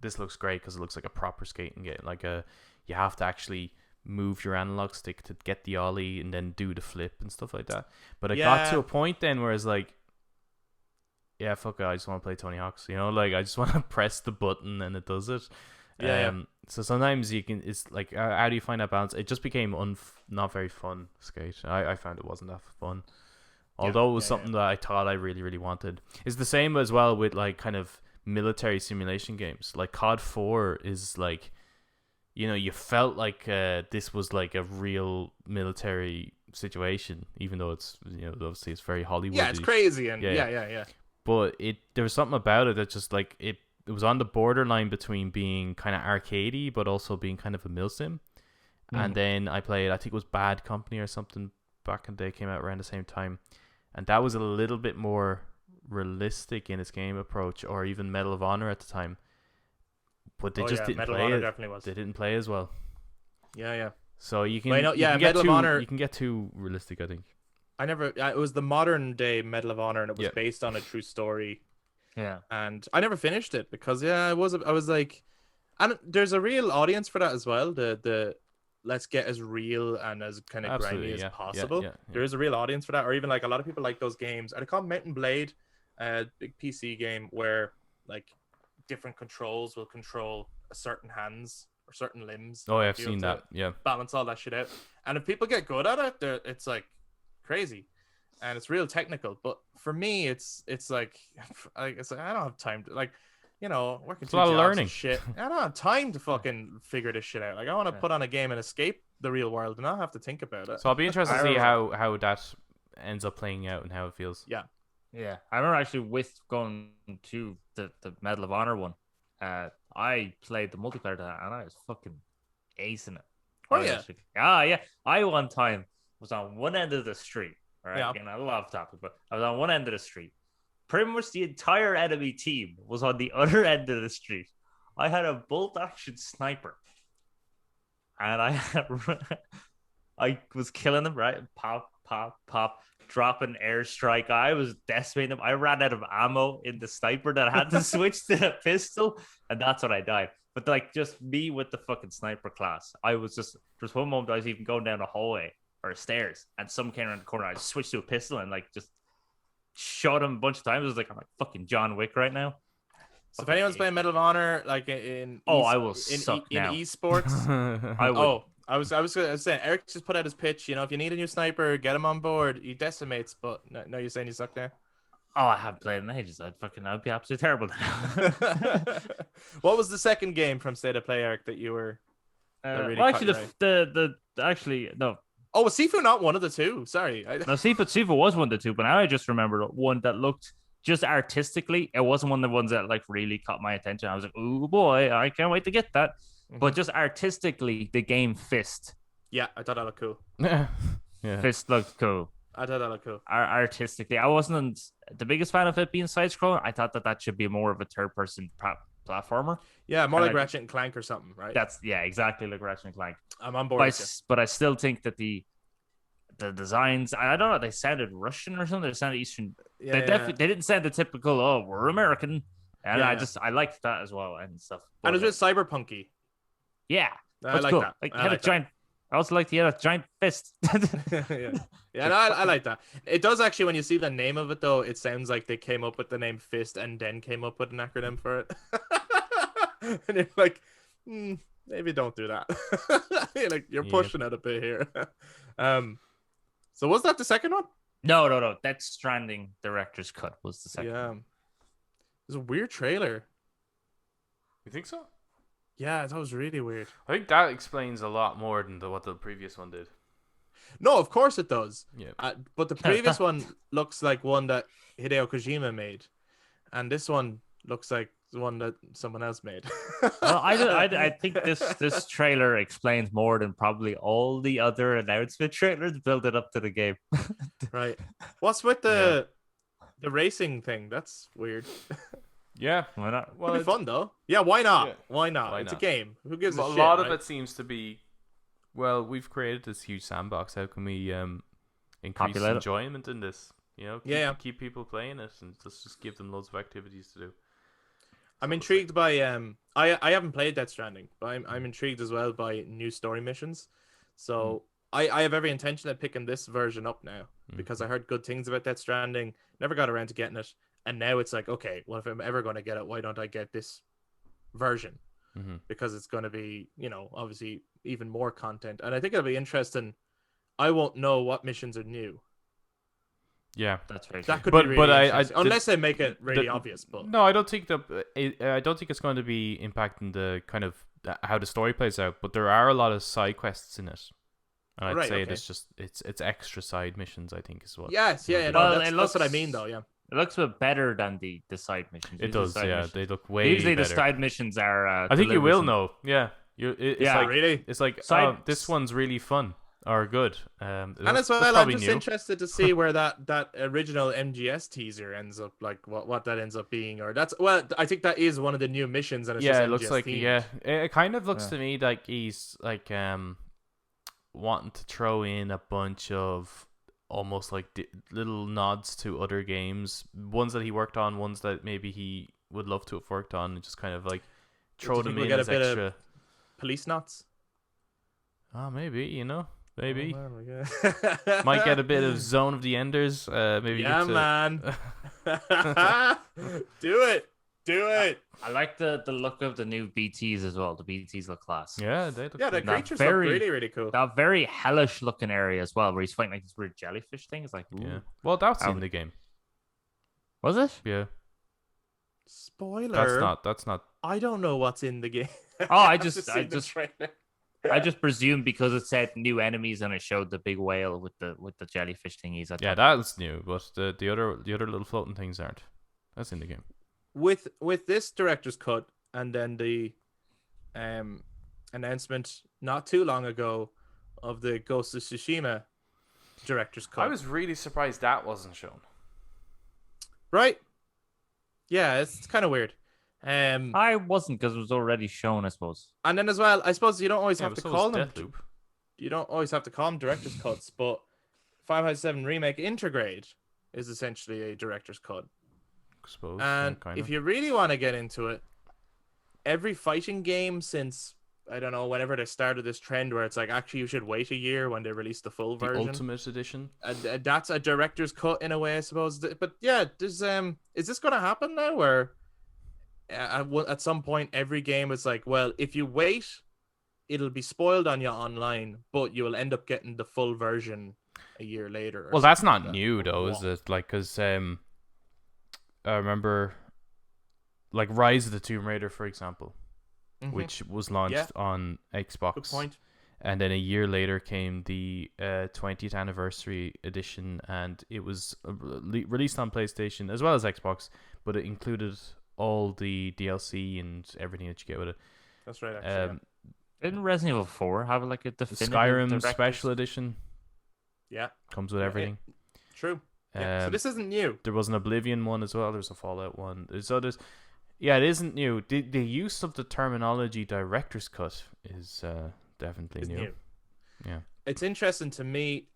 this looks great because it looks like a proper skating game. Like you have to actually move your analog stick to get the ollie and then do the flip and stuff like that. But it got to a point then where it's like, yeah, fuck it, I just want to play Tony Hawk's. Like I just want to press the button and it does it. So sometimes it's like, how do you find that balance? It just became not very fun, Skate. I found it wasn't that fun. Although it was something that I thought I really, really wanted. It's the same as well with like kind of military simulation games. Like COD 4 is like, you felt like this was like a real military situation, even though it's, obviously it's very Hollywood. Yeah, it's crazy and yeah. But there was something about it that just like it was on the borderline between being kind of arcadey but also being kind of a milsim. And then I played, I think it was Bad Company or something back in the day, came out around the same time. And that was a little bit more realistic in its game approach, or even Medal of Honor at the time. But they just didn't play it. They didn't play as well. Yeah. So you can, Medal of Honor. You can get too realistic, I think. I never. It was the modern day Medal of Honor, and it was based on a true story. Yeah. And I never finished it because I was like, and there's a real audience for that as well. The let's get as real and as kind of grimy as possible. Yeah. There is a real audience for that, or even like a lot of people like those games. Are they called Mountain Blade? Big PC game where like different controls will control certain hands or certain limbs. Oh, I've seen that. Yeah, balance all that shit out. And if people get good at it, it's like crazy, and it's real technical. But for me, it's like I don't have time to like. Working 2 jobs learning. And shit. I don't have time to fucking figure this shit out. Like, I want to put on a game and escape the real world and not have to think about it. So I'll be interested to see how that ends up playing out and how it feels. Yeah. I remember actually with going to the Medal of Honor one, I played the multiplayer to that and I was fucking acing it. Oh, yeah. Yeah. I one time was on one end of the street. All right. Yeah. Again, I love topic, but I was on one end of the street. Pretty much the entire enemy team was on the other end of the street. I had a bolt-action sniper. And I was killing them, right? Pop, dropping airstrike. I was decimating them. I ran out of ammo in the sniper that I had to switch to the pistol. And that's when I died. But like just me with the fucking sniper class. I was there's one moment I was even going down a hallway or stairs. And someone came around the corner. I switched to a pistol and like just shot him a bunch of times. I was like, I'm like fucking John Wick right now. So if anyone's playing Medal of Honor, like I will suck now. In esports, I will. I was saying Eric just put out his pitch. If you need a new sniper, get him on board. He decimates, but no, you're saying you suck now. Oh, I haven't played in ages. I'd be absolutely terrible now. What was the second game from State of Play, Eric, that you were? Really well, actually, actually no. Oh, was Sifu not one of the two? Sorry. No, Sifu was one of the two, but now I just remembered one that looked just artistically. It wasn't one of the ones that like really caught my attention. I was like, oh boy, I can't wait to get that. Mm-hmm. But just artistically, the game Fist. Yeah, I thought that looked cool. Yeah. Fist looked cool. I thought that looked cool. Artistically, I wasn't the biggest fan of it being side-scrolling. I thought that should be more of a third-person platformer. Yeah, more like Ratchet and Clank or something, right? Exactly like Ratchet and Clank. I'm on board. But I still think that the designs, I don't know, they sounded Russian or something. They sounded Eastern. Yeah, they didn't sound the typical, oh, we're American. And I liked that as well and stuff. But and it was just cyberpunky. Yeah, I like cool. that. Like, had a giant. I also like the giant fist. No, I like that. It does actually, when you see the name of it though, it sounds like they came up with the name Fist and then came up with an acronym for it. And you're like, maybe don't do that. You're pushing it a bit here. So was that the second one? No. Death Stranding director's cut was the second. Yeah, it was a weird trailer. You think so? Yeah, that was really weird. I think that explains a lot more than what the previous one did. No, of course it does. Yeah. But the previous one looks like one that Hideo Kojima made. And this one looks like the one that someone else made. Well, I think this trailer explains more than probably all the other announcement trailers building up to the game. Right. What's with the racing thing? That's weird. Yeah. Why not? Well, It'd be fun though. Yeah, why not? Yeah. Why not? Why It's not? a game. Who gives a a shit? lot of right? it seems to be, well, we've created this huge sandbox. How can we increase Populate it. enjoyment in this? You know, Yeah. keep people playing it, and let's just give them loads of activities to do. I'm So intrigued by I haven't played Death Stranding, but I'm intrigued as well by new story missions. So I have every intention of picking this version up now because I heard good things about Death Stranding, never got around to getting it, and now it's like, okay, well, if I'm ever going to get it, why don't I get this version? Because it's going to be, you know, obviously even more content, and I think it'll be interesting. I won't know what missions are new. Yeah. That's very That true. could be really I interesting, unless they make it really obvious. But no, I don't think I don't think it's going to be impacting the kind of how the story plays out. But there are a lot of side quests in it, and I'd Right, say okay. it's extra side missions. I think is what. yes, yeah, no, Well, that's what I mean, though. Yeah, It looks a bit better than the side missions. It Usually does. side Yeah, missions- they look way Usually better. the side missions are. I think you deliver will some- know. Yeah, it's Yeah, like really. it's like Side- this one's really fun or good. And as well, I'm just interested to see where that original MGS teaser ends up, like what that ends up being, or that's I think that is one of the new missions, and it's Yeah, just it looks MGS like themed. it kind of looks Yeah. to me like he's like wanting to throw in a bunch of almost like little nods to other games, ones that he worked on, ones that maybe he would love to have worked on, and just kind of like throw you them think we'll in get a as bit of extra. Police knots. Oh, maybe, you know, maybe Oh, man, yeah. might get a bit of Zone of the Enders. Maybe Yeah, get to... man. Do it. I like the look of the new BTs as well. The BTs look class. Yeah, they look Yeah, the good. That creatures very- look really, really cool. That very hellish looking area as well, where he's fighting like this weird jellyfish thing. It's like, ooh. Yeah. Well, that's How- in the game. Was it? Yeah, Spoiler. that's not. I don't know what's in the game. Oh, I I've just- seen the trailer. I just presumed because it said new enemies and it showed the big whale with the jellyfish thingies. Yeah, that's new, but the other little floating things aren't. That's in the game. with this director's cut and then the announcement not too long ago of the Ghost of Tsushima director's cut. I was really surprised that wasn't shown. right. Yeah, it's kind of weird. I wasn't because it was already shown, I suppose. And then as well, I suppose you don't always have but to so call was them. Deathloop. You don't always have to call them director's cuts, but Final Fantasy VII Remake Intergrade is essentially a director's cut. I suppose. And kind if you really want to get into it, every fighting game since, I don't know, whenever they started this trend where it's like, actually, you should wait a year when they release the full the version. Ultimate Edition. And that's a director's cut in a way, I suppose. But yeah, there's is this going to happen now where at some point every game is like, well, if you wait, it'll be spoiled on you online, but you will end up getting the full version a year later. or Well, that's something not like new though, is it? Like, cause I remember, like Rise of the Tomb Raider, for example, Mhm. which was launched Yeah. on Xbox. Good point. And then a year later came the 20th anniversary edition, and it was released on PlayStation as well as Xbox, but it included all the DLC and everything that you get with it. That's right, actually. Didn't Resident Evil 4 have like a The definitive Skyrim director's- Special Edition Yeah, comes with Yeah, everything. true. Yeah. So Um, this isn't new. There was an Oblivion one as well. There's a Fallout one. So there's, yeah, it isn't new. The use of the terminology director's cut is definitely It's new. new. Yeah. It's interesting to me.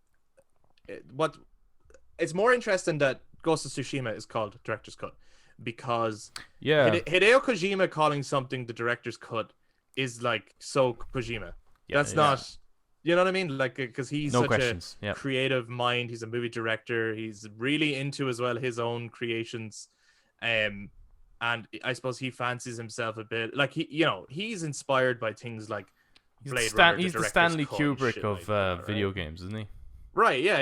It's more interesting that Ghost of Tsushima is called director's cut because Yeah. Hideo Kojima calling something the director's cut is like so Kojima. Yeah, That's yeah. not, you know what I mean? Like, because he's No such questions. a Yeah. creative mind. He's a movie director. He's really into as well his own creations. And I suppose he fancies himself a bit like he's inspired by things like He's, Blade the, Runner, he's the director's Stanley cut and Kubrick shit of like that, right? video games, isn't he? Right, yeah.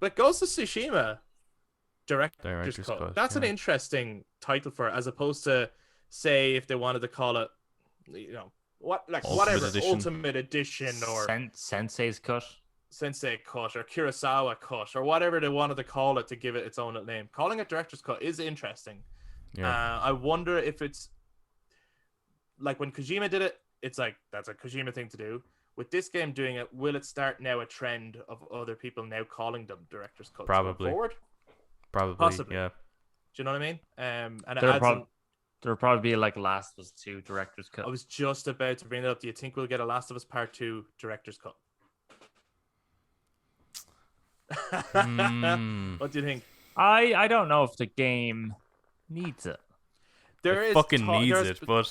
But Ghost of Tsushima director's cut. That's an yeah. interesting title for it, as opposed to, say, if they wanted to call it, Ultimate whatever, Edition. Ultimate Edition or Sensei's cut. Sensei Cut or Kurosawa Cut or whatever they wanted to call it to give it its own little name. Calling it Director's Cut is interesting. Yeah. I wonder if it's like when Kojima did it, it's like that's a Kojima thing to do. With this game doing it, will it start now a trend of other people now calling them Director's Cuts Probably. going forward? Probably. Possibly. Yeah. Do you know what I mean? And it There'll, adds prob- there'll probably be like Last of Us 2 director's cut. I was just about to bring it up. Do you think we'll get a Last of Us Part 2 Director's Cut? What do you think? I don't know if the game needs it. There It is fucking ta- needs there's- it, but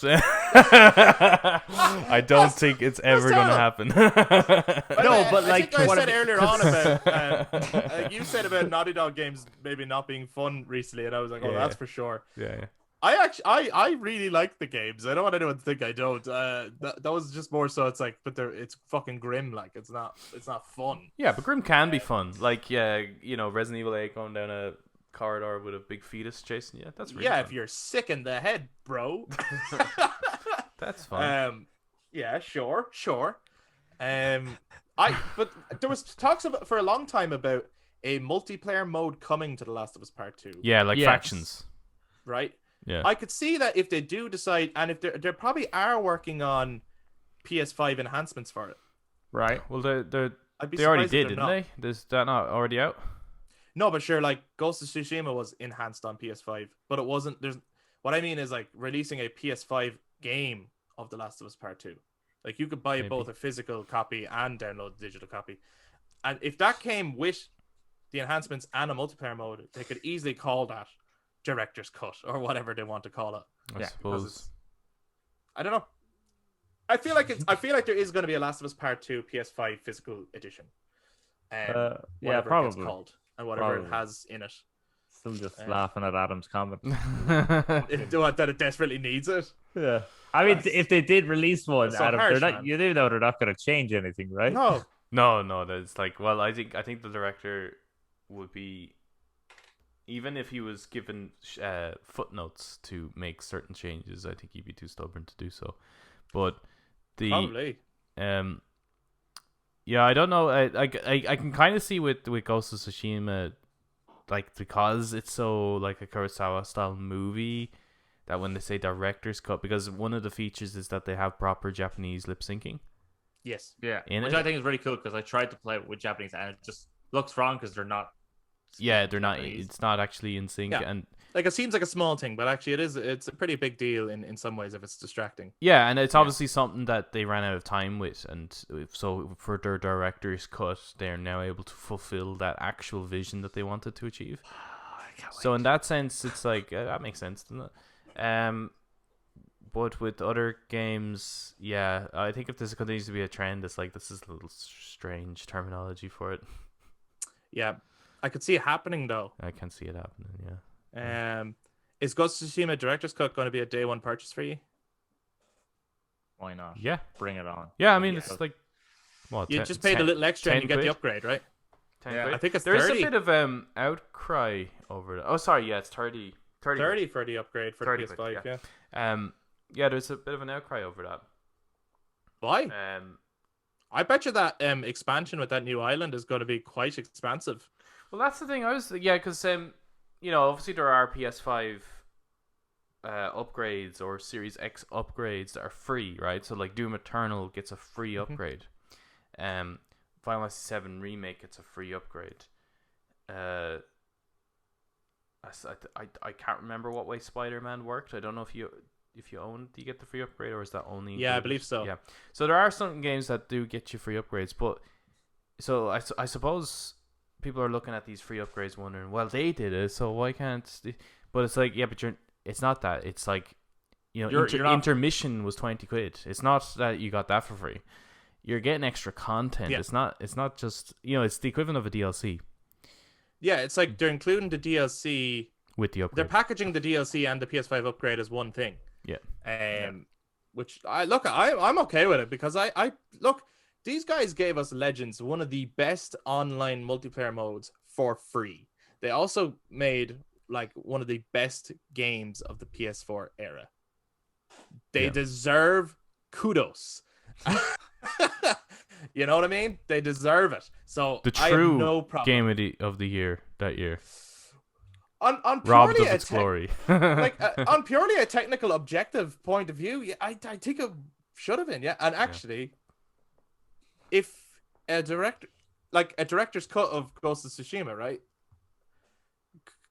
I don't think it's ever going to happen. By the No, way, but I like, think I what said if- earlier on about you said about Naughty Dog games maybe not being fun recently, and I was like, oh, Yeah. that's for sure. Yeah. I really like the games. I don't want anyone to think I don't. That was just more so. It's like, but it's fucking grim. Like it's not fun. Yeah, but Grim can be fun. Like, yeah, Resident Evil 8 going down a corridor with a big fetus chasing you. That's really fun. If you're sick in the head, bro. That's fun. Yeah, sure. But there was talks about for a long time about a multiplayer mode coming to The Last of Us Part 2. Yeah, like Yes. factions. Right? Yeah. I could see that if they do decide, and if they probably are working on PS5 enhancements for it. Right. Well, I'd be they already surprised if did, they're didn't not. they? Is that not already out? No, but sure, like Ghost of Tsushima was enhanced on PS5, but it wasn't. What I mean is like releasing a PS5 game of The Last of Us Part 2. Like you could buy Maybe. both a physical copy and download the digital copy. And if that came with the enhancements and a multiplayer mode, they could easily call that Director's Cut or whatever they want to call it. I Yeah, suppose. I don't know. I feel like there is going to be a Last of Us Part 2 PS5 physical edition. Yeah, Whatever It's probably. called and whatever Probably. it has in it. Still just Yeah. laughing at Adam's comment. That it desperately needs it. Yeah. I mean, That's- if they did release one, that's so Adam, harsh, they're not. man. You do know they're not going to change anything, right? No. No, that's like, well, I think the director would be, even if he was given footnotes to make certain changes, I think he'd be too stubborn to do so. But Probably. yeah, I don't know. I can kind of see with Ghost of Tsushima, like because it's so like a Kurosawa style movie, that when they say director's cut, because one of the features is that they have proper Japanese lip syncing. Yes. Yeah. In Which it? I think is really cool because I tried to play it with Japanese and it just looks wrong because they're not. Yeah, they're not. Japanese. It's not actually in sync, Yeah. and Like it seems like a small thing, but actually it's a pretty big deal in some ways if it's distracting. yeah, and it's obviously something that they ran out of time with, and so for their director's cut, they're now able to fulfill that actual vision that they wanted to achieve. So in that sense, it's like that makes sense, doesn't it? But with other games, yeah, I think if this continues to be a trend, it's like this is a little strange terminology for it. Yeah. I could see it happening though. I can see it happening. Yeah. Is Ghost of Tsushima Director's Cut going to be a day one purchase for you? Why not? Yeah. Bring it on. Yeah, I mean, Yeah. it's like, what, You just paid a little extra and you get the upgrade, right? 10 Yeah. quid? I think it's There's 30. a bit of outcry over it. Oh, sorry, yeah, it's 30. 30 for the upgrade for 30 the quid, PS5, yeah. Yeah, there's a bit of an outcry over that. Why? I bet you that expansion with that new island is going to be quite expansive. Well, that's the thing. Because obviously there are PS5 upgrades or Series X upgrades that are free, right? So like Doom Eternal gets a free upgrade. Final Fantasy 7 Remake gets a free upgrade. I can't remember what way Spider-Man worked. I don't know if you own it, do you get the free upgrade, or is that only Yeah, I included? believe so. Yeah. So there are some games that do get you free upgrades, but so I suppose people are looking at these free upgrades wondering, well, they did it, so why can't they? But it's like, yeah, but it's not that. It's like, you're not... intermission was 20 quid. It's not that you got that for free. You're getting extra content. Yeah. It's not just, it's the equivalent of a DLC Yeah, it's like they're including the DLC. with the They're upgrade. packaging the DLC and the PS5 upgrade as one thing. Yeah. Which I'm okay with it because I look, these guys gave us Legends, one of the best online multiplayer modes, for free. They also made like one of the best games of the PS4 era. They Yeah. deserve kudos. You know what I mean? They deserve it. So The I have true no problem. game of the year that year, On robbed purely of a its glory. on purely a technical objective point of view, yeah, I think it should have been, yeah. And actually, if a director's cut of Ghost of Tsushima, right?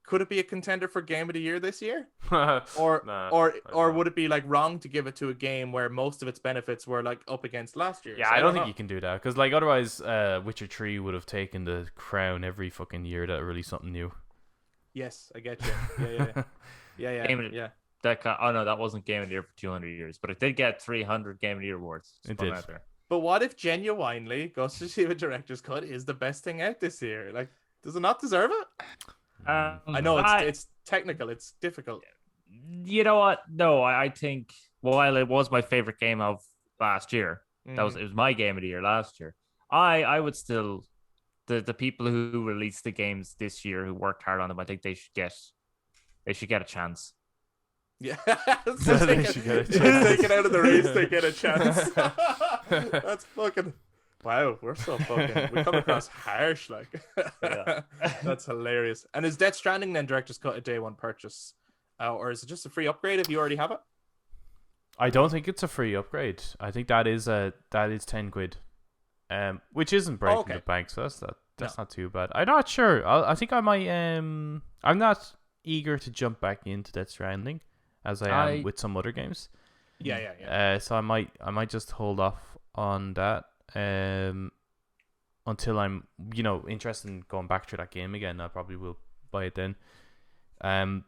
Could it be a contender for Game of the Year this year? Or Nah, or would it be like wrong to give it to a game where most of its benefits were like up against last year? Yeah, I don't think you can do that because like otherwise, Witcher 3 would have taken the crown every fucking year that released something new. Yes, I get you. Yeah. Oh no, that wasn't Game of the Year for 200 years, but it did get 300 Game of the Year awards. It did. Out there. But what if genuinely Ghost of Tsushima Director's Cut is the best thing out this year? Like, does it not deserve it? I know it's technical, it's difficult. You know what? No, I think while it was my favorite game of last year, it was my Game of the Year last year. I would still the people who released the games this year who worked hard on them, I think they should get a chance. Yeah, They should get a chance. Taken out of the race, they get a chance. That's fucking. Wow, we're so fucking. We come across harsh, like. Yeah. That's hilarious. And is Death Stranding then Director's Cut a day one purchase, or is it just a free upgrade if you already have it? I don't think it's a free upgrade. I think that is 10 quid, which isn't breaking the bank, so that's not too bad. I'm not sure. I think I might. I'm not eager to jump back into Death Stranding as I am with some other games. Yeah. So I might just hold off on that. Until I'm, interested in going back through that game again. I probably will buy it then.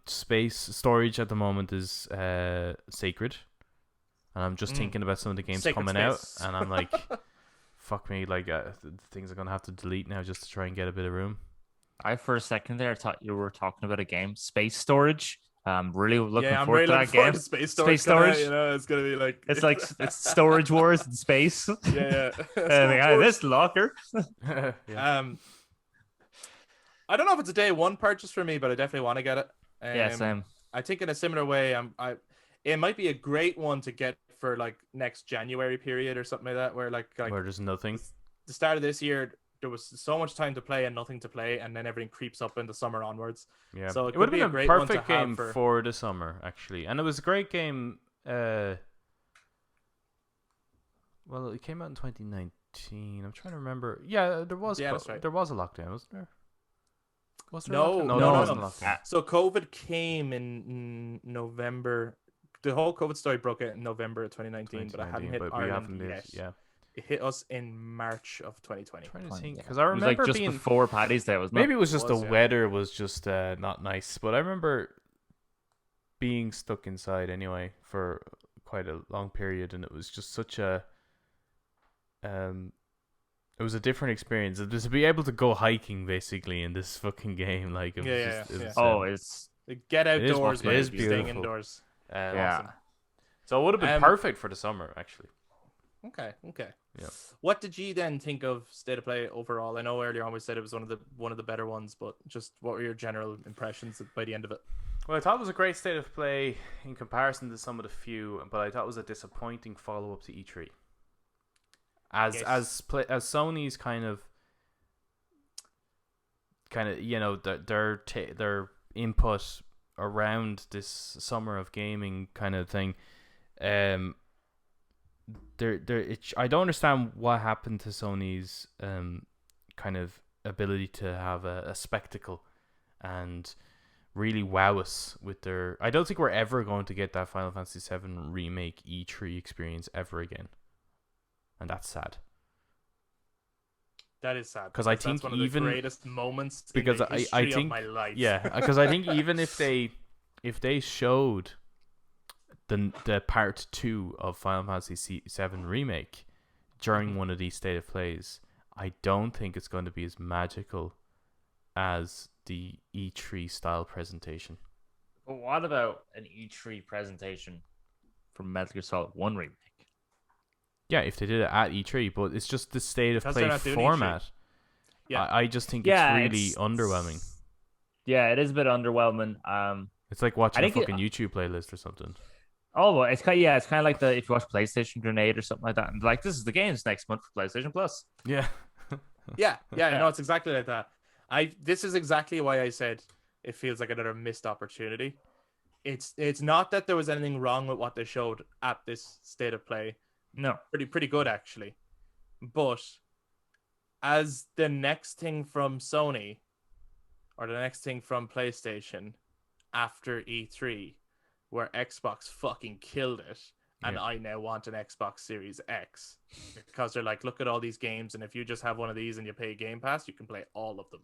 Space storage at the moment is sacred, and I'm just thinking about some of the games Sacred coming space. out, and I'm like, fuck me, like things I'm gonna have to delete now just to try and get a bit of room. For a second there, I thought you were talking about a game, Space Storage. Really looking I'm forward really to looking that forward game. to Space Storage. It's gonna be like it's Storage Wars in space. Yeah. This locker. I don't know if it's a day one purchase for me, but I definitely want to get it. Same. I think in a similar way, it might be a great one to get for like next January period or something like that, where like where there's nothing. The start of this year, there was so much time to play and nothing to play, and then everything creeps up in the summer onwards. Yeah, so it would have been a great perfect one to game for the summer, actually, and it was a great game. Well, it came out in 2019. I'm trying to remember. Yeah, there was. Yeah, that's right. There was a lockdown, wasn't there? Was there No, a lockdown? no, there no. wasn't a lockdown. So COVID came in November. The whole COVID story broke out in November of 2019, but I hadn't hit Ireland yet. Yeah. It hit us in March of 2020. I'm trying to think, because I It was remember like just being before Paddy's Day, wasn't it? maybe it was just the yeah. weather was just not nice, but I remember being stuck inside anyway for quite a long period, and it was just such a it was a different experience. To be able to go hiking basically in this fucking game, like it was it's Get outdoors, it is man. Staying beautiful. indoors. Awesome. So it would have been perfect for the summer, actually. Okay. Yeah. What did you then think of State of Play overall? I know earlier on we said it was one of the better ones, but just what were your general impressions by the end of it? Well, I thought it was a great State of Play in comparison to some of the few, but I thought it was a disappointing follow up to E3. As Sony's kind of their input around this summer of gaming kind of thing, I don't understand what happened to Sony's kind of ability to have a spectacle and really wow us with their. I don't think we're ever going to get that Final Fantasy VII remake E3 experience ever again, and that's sad. That is sad because I think that's one even of the greatest moments because in the history I think of my life. Yeah, because I think even if they showed the part 2 of Final Fantasy VII remake during one of these State of Plays, I don't think it's going to be as magical as the E3 style presentation. But what about an E3 presentation from Metal Gear Solid 1 remake? Yeah, if they did it at E3, but it's just the State of Play format. Yeah, I just think it's really underwhelming. Yeah, it is a bit underwhelming. It's like watching a fucking YouTube playlist or something. Oh, well, it's kind of like the if you watch PlayStation Grenade or something like that, and like this is the games next month for PlayStation Plus. Yeah. Yeah, Yeah. no, it's exactly like that. This is exactly why I said it feels like another missed opportunity. It's not that there was anything wrong with what they showed at this state of play. No. Pretty good actually. But as the next thing from Sony or the next thing from PlayStation after E3, where Xbox fucking killed it, and Yeah. I now want an Xbox Series X because they're like, look at all these games, and if you just have one of these and you pay Game Pass, you can play all of them,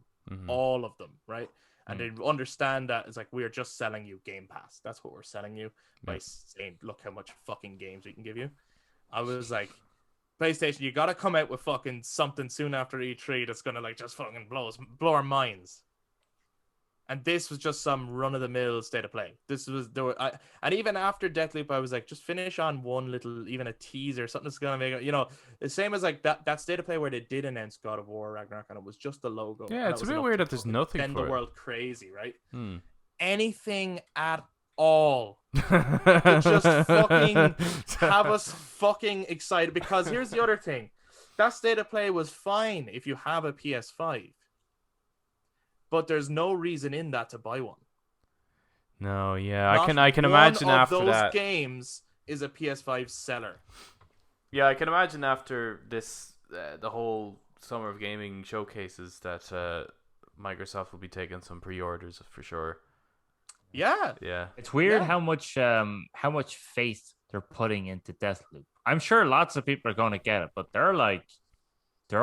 right? And they understand that it's like we are just selling you Game Pass. That's what we're selling you by saying, look how much fucking games we can give you. I was like, PlayStation, you gotta come out with fucking something soon after E3 that's gonna like just fucking blow our minds. And this was just some run of the mill state of play. And even after Deathloop, I was like, just finish on one little, even a teaser, something that's gonna make it, the same as like that state of play where they did announce God of War Ragnarok, and it was just the logo. Yeah, it's a bit weird that there's nothing send for the it. world crazy, right? Hmm. Anything at all to just fucking have us fucking excited. Because here's the other thing: that state of play was fine if you have a PS5. But there's no reason in that to buy one. No, yeah, Not I can imagine one of after those that. games is a PS5 seller. Yeah, I can imagine after this, the whole summer of gaming showcases that Microsoft will be taking some pre-orders for sure. Yeah, Yeah, It's weird Yeah. how much faith they're putting into Deathloop. I'm sure lots of people are going to get it, but they're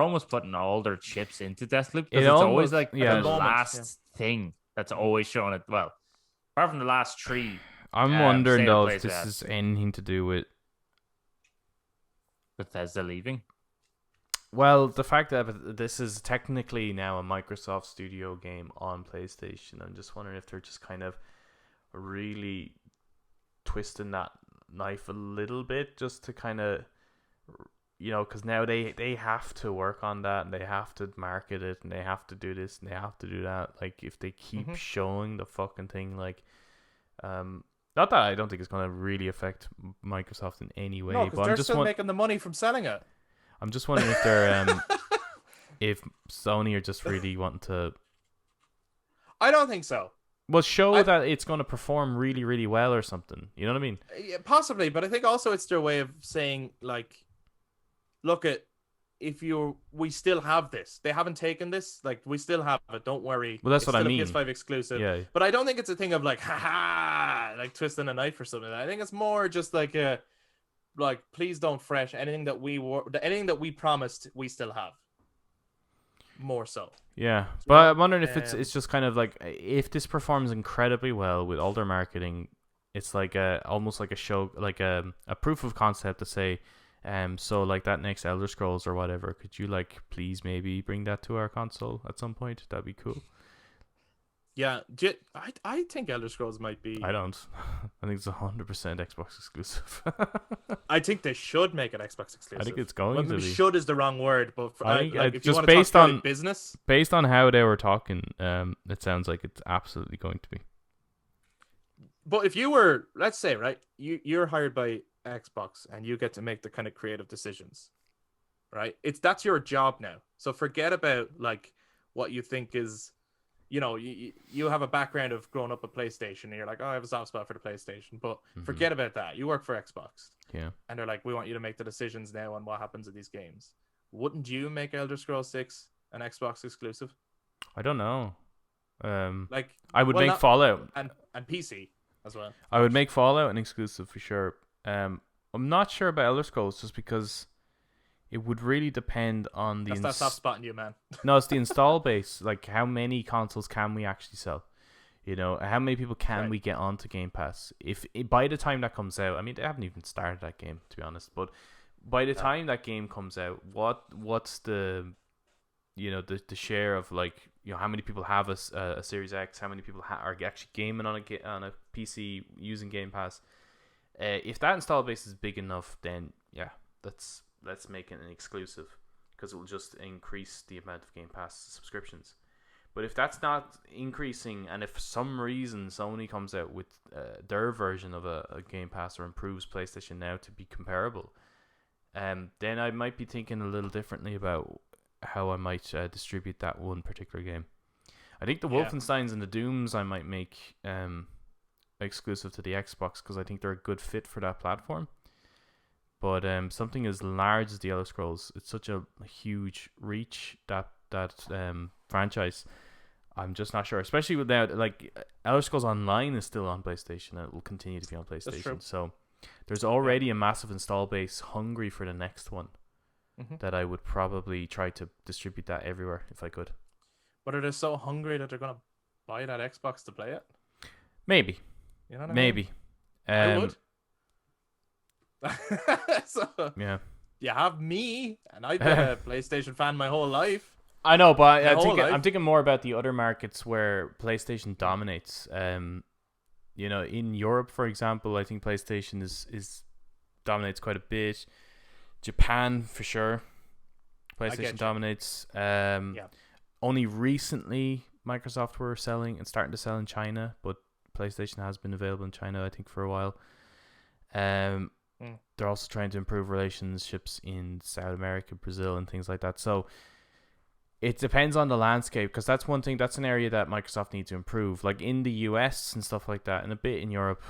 almost putting all their chips into Deathloop because It it's always almost- like yeah. the At the moment, last thing that's always showing it. Well, apart from the last three, I'm wondering state of though plays if we this had. is anything to do with. Bethesda leaving. Well, the fact that this is technically now a Microsoft Studio game on PlayStation, I'm just wondering if they're just kind of really twisting that knife a little bit just to kind of, because now they have to work on that and they have to market it and they have to do this and they have to do that. Like, if they keep showing the fucking thing, like, not that I don't think it's going to really affect Microsoft in any way, no, but because I'm they're just still making the money from selling it. I'm just wondering if they're if Sony are just really wanting to I don't think so. show that it's going to perform really, really well or something. You know what I mean? Yeah, possibly, but I think also it's their way of saying like, look at we still have this. They haven't taken this. Like, we still have it. Don't worry. Well, that's it's what I still mean. A PS5 exclusive. Yeah. But I don't think it's a thing of like, haha, like twisting a knife or something. I think it's more just like like, please don't fresh anything that anything that we promised we still have. More so. Yeah, but I'm wondering if Um, it's just kind of like if this performs incredibly well with all their marketing, it's like almost like a show, like a proof of concept to say, so like that next Elder Scrolls or whatever, could you like please maybe bring that to our console at some point? That'd be cool. Yeah, I think Elder Scrolls might be. I don't. I think it's 100% Xbox exclusive. I think they should make it Xbox exclusive. I think it's going Well, to maybe be. should is the wrong word, but I think like, if you just want to based talk on business, based on how they were talking, it sounds like it's absolutely going to be. but if you were, let's say, right, you're hired by Xbox and you get to make the kind of creative decisions, right? That's your job now. So forget about like what you think is, you have a background of growing up with PlayStation and you're like, oh, I have a soft spot for the PlayStation, but forget about that. You work for Xbox. Yeah. And they're like, we want you to make the decisions now on what happens in these games. Wouldn't you make Elder Scrolls 6 an Xbox exclusive? I don't know. Like, I would well, make not- Fallout. and PC as well. I would make Fallout an exclusive for sure. I'm not sure about Elder Scrolls just because it would really depend on the That's that soft spot in you, man. no, it's the install base. Like, how many consoles can we actually sell? How many people can Right. we get onto Game Pass? If by the time that comes out, I mean, they haven't even started that game, to be honest. But by the time that game comes out, what's the the share of like how many people have a Series X? How many people are actually gaming on a PC using Game Pass? If that install base is big enough, then yeah, let's make it an exclusive because it will just increase the amount of Game Pass subscriptions. But if that's not increasing, and if for some reason Sony comes out with their version of a Game Pass or improves PlayStation Now to be comparable, then I might be thinking a little differently about how I might distribute that one particular game. I think the Wolfensteins and the Dooms I might make exclusive to the Xbox because I think they're a good fit for that platform. But something as large as the Elder Scrolls, it's such a huge reach, that franchise. I'm just not sure, especially with now, like Elder Scrolls Online is still on PlayStation and it will continue to be on PlayStation. So there's already a massive install base hungry for the next one that I would probably try to distribute that everywhere if I could. But are they so hungry that they're gonna buy that Xbox to play it? Maybe. You know what I Maybe. mean? I would. So, yeah. You have me, and I've been a PlayStation fan my whole life. I know, but I'm thinking more about the other markets where PlayStation dominates. In Europe, for example, I think PlayStation is dominates quite a bit. Japan, for sure, PlayStation dominates. Only recently, Microsoft were selling and starting to sell in China, but PlayStation has been available in China, I think, for a while. They're also trying to improve relationships in South America, Brazil, and things like that. So it depends on the landscape, because that's one thing, that's an area that Microsoft needs to improve. Like in the US and stuff like that, and a bit in Europe,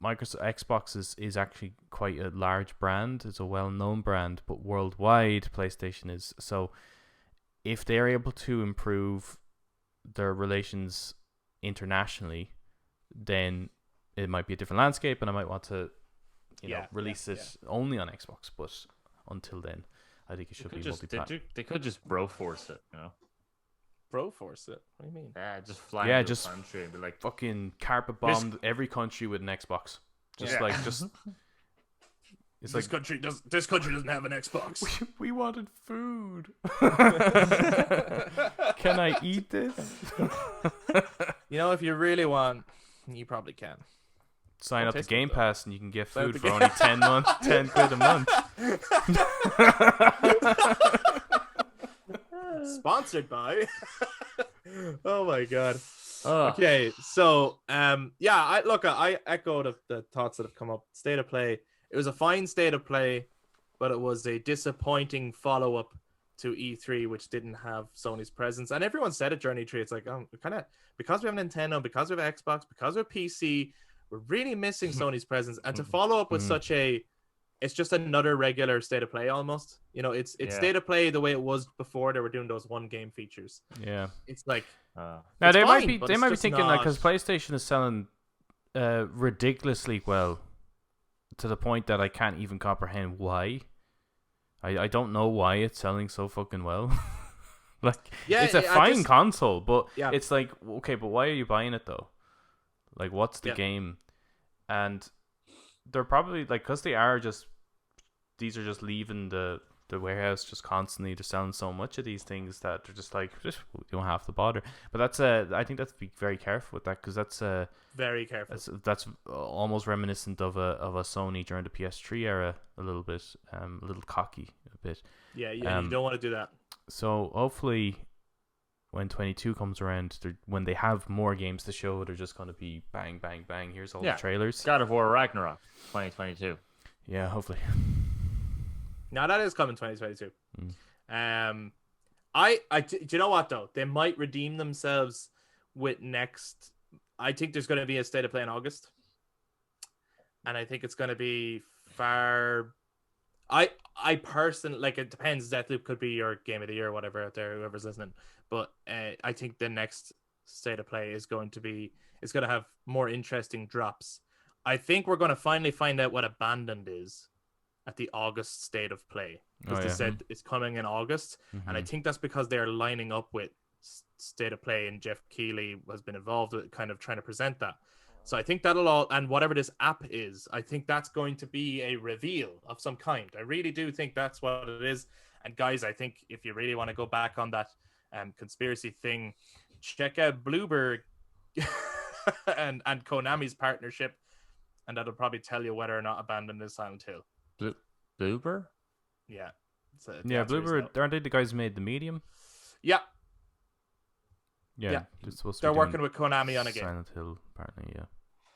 Xbox is actually quite a large brand. It's a well-known brand, but worldwide, PlayStation is. So if they're able to improve their relations internationally, then it might be a different landscape, and I might want to release it only on Xbox. But until then, I think it should be multi-platform. They could just bro force it, you know. Bro force it? What do you mean? Yeah, just fly into a country and be like, fucking carpet bombed every country with an Xbox. It's this country doesn't have an Xbox. We wanted food. Can I eat this? If you really want, you probably can. Sign up to Game Pass and you can get food for only 10 quid a month. Sponsored by. Oh my god. Okay, so I echo the thoughts that have come up. State of play. It was a fine state of play, but it was a disappointing follow-up to E3, which didn't have Sony's presence. And everyone said it during E3. It's like, because we have Nintendo, because we have Xbox, because we have PC, we're really missing Sony's presence. And to follow up with it's just another regular state of play almost. It's state of play the way it was before they were doing those one game features. Yeah. It's like now they might be thinking that because PlayStation is selling ridiculously well to the point that I can't even comprehend why. I don't know why it's selling so fucking well. It's a fine console, but it's like, okay, but why are you buying it though? Like, what's the game? And they're probably because these are just leaving the warehouse just constantly. They're selling so much of these things that they're just like, you don't have to bother. But that's I think that's be very careful with that, because that's very careful. That's almost reminiscent of a Sony during the PS3 era, a little bit, a little cocky a bit. Yeah, you don't want to do that. So hopefully, when 22 comes around, when they have more games to show, they're just going to be bang, bang, bang. Here's all the trailers. God of War Ragnarok 2022. Yeah, hopefully. Now that is coming 2022. Do you know what though? They might redeem themselves with next. I think there's going to be a state of play in August, and I think it's going to be far. I personally it depends. Deathloop could be your game of the year or whatever out there, whoever's listening. But I think the next state of play is going to have more interesting drops. I think we're going to finally find out what Abandoned is at the August state of play, because they said it's coming in August, and I think that's because they're lining up with state of play, and Jeff Keighley has been involved with kind of trying to present that. So I think that'll all, and whatever this app is, I think that's going to be a reveal of some kind. I really do think that's what it is. And guys, I think if you really want to go back on that conspiracy thing, check out Bluebird and Konami's partnership, and that'll probably tell you whether or not Abandoned is Silent Hill. Bloober? Yeah. Bloober, aren't they the guys who made The Medium? Yeah. Yeah, it's supposed to they're be working with Konami on a game. Silent Hill, apparently, yeah.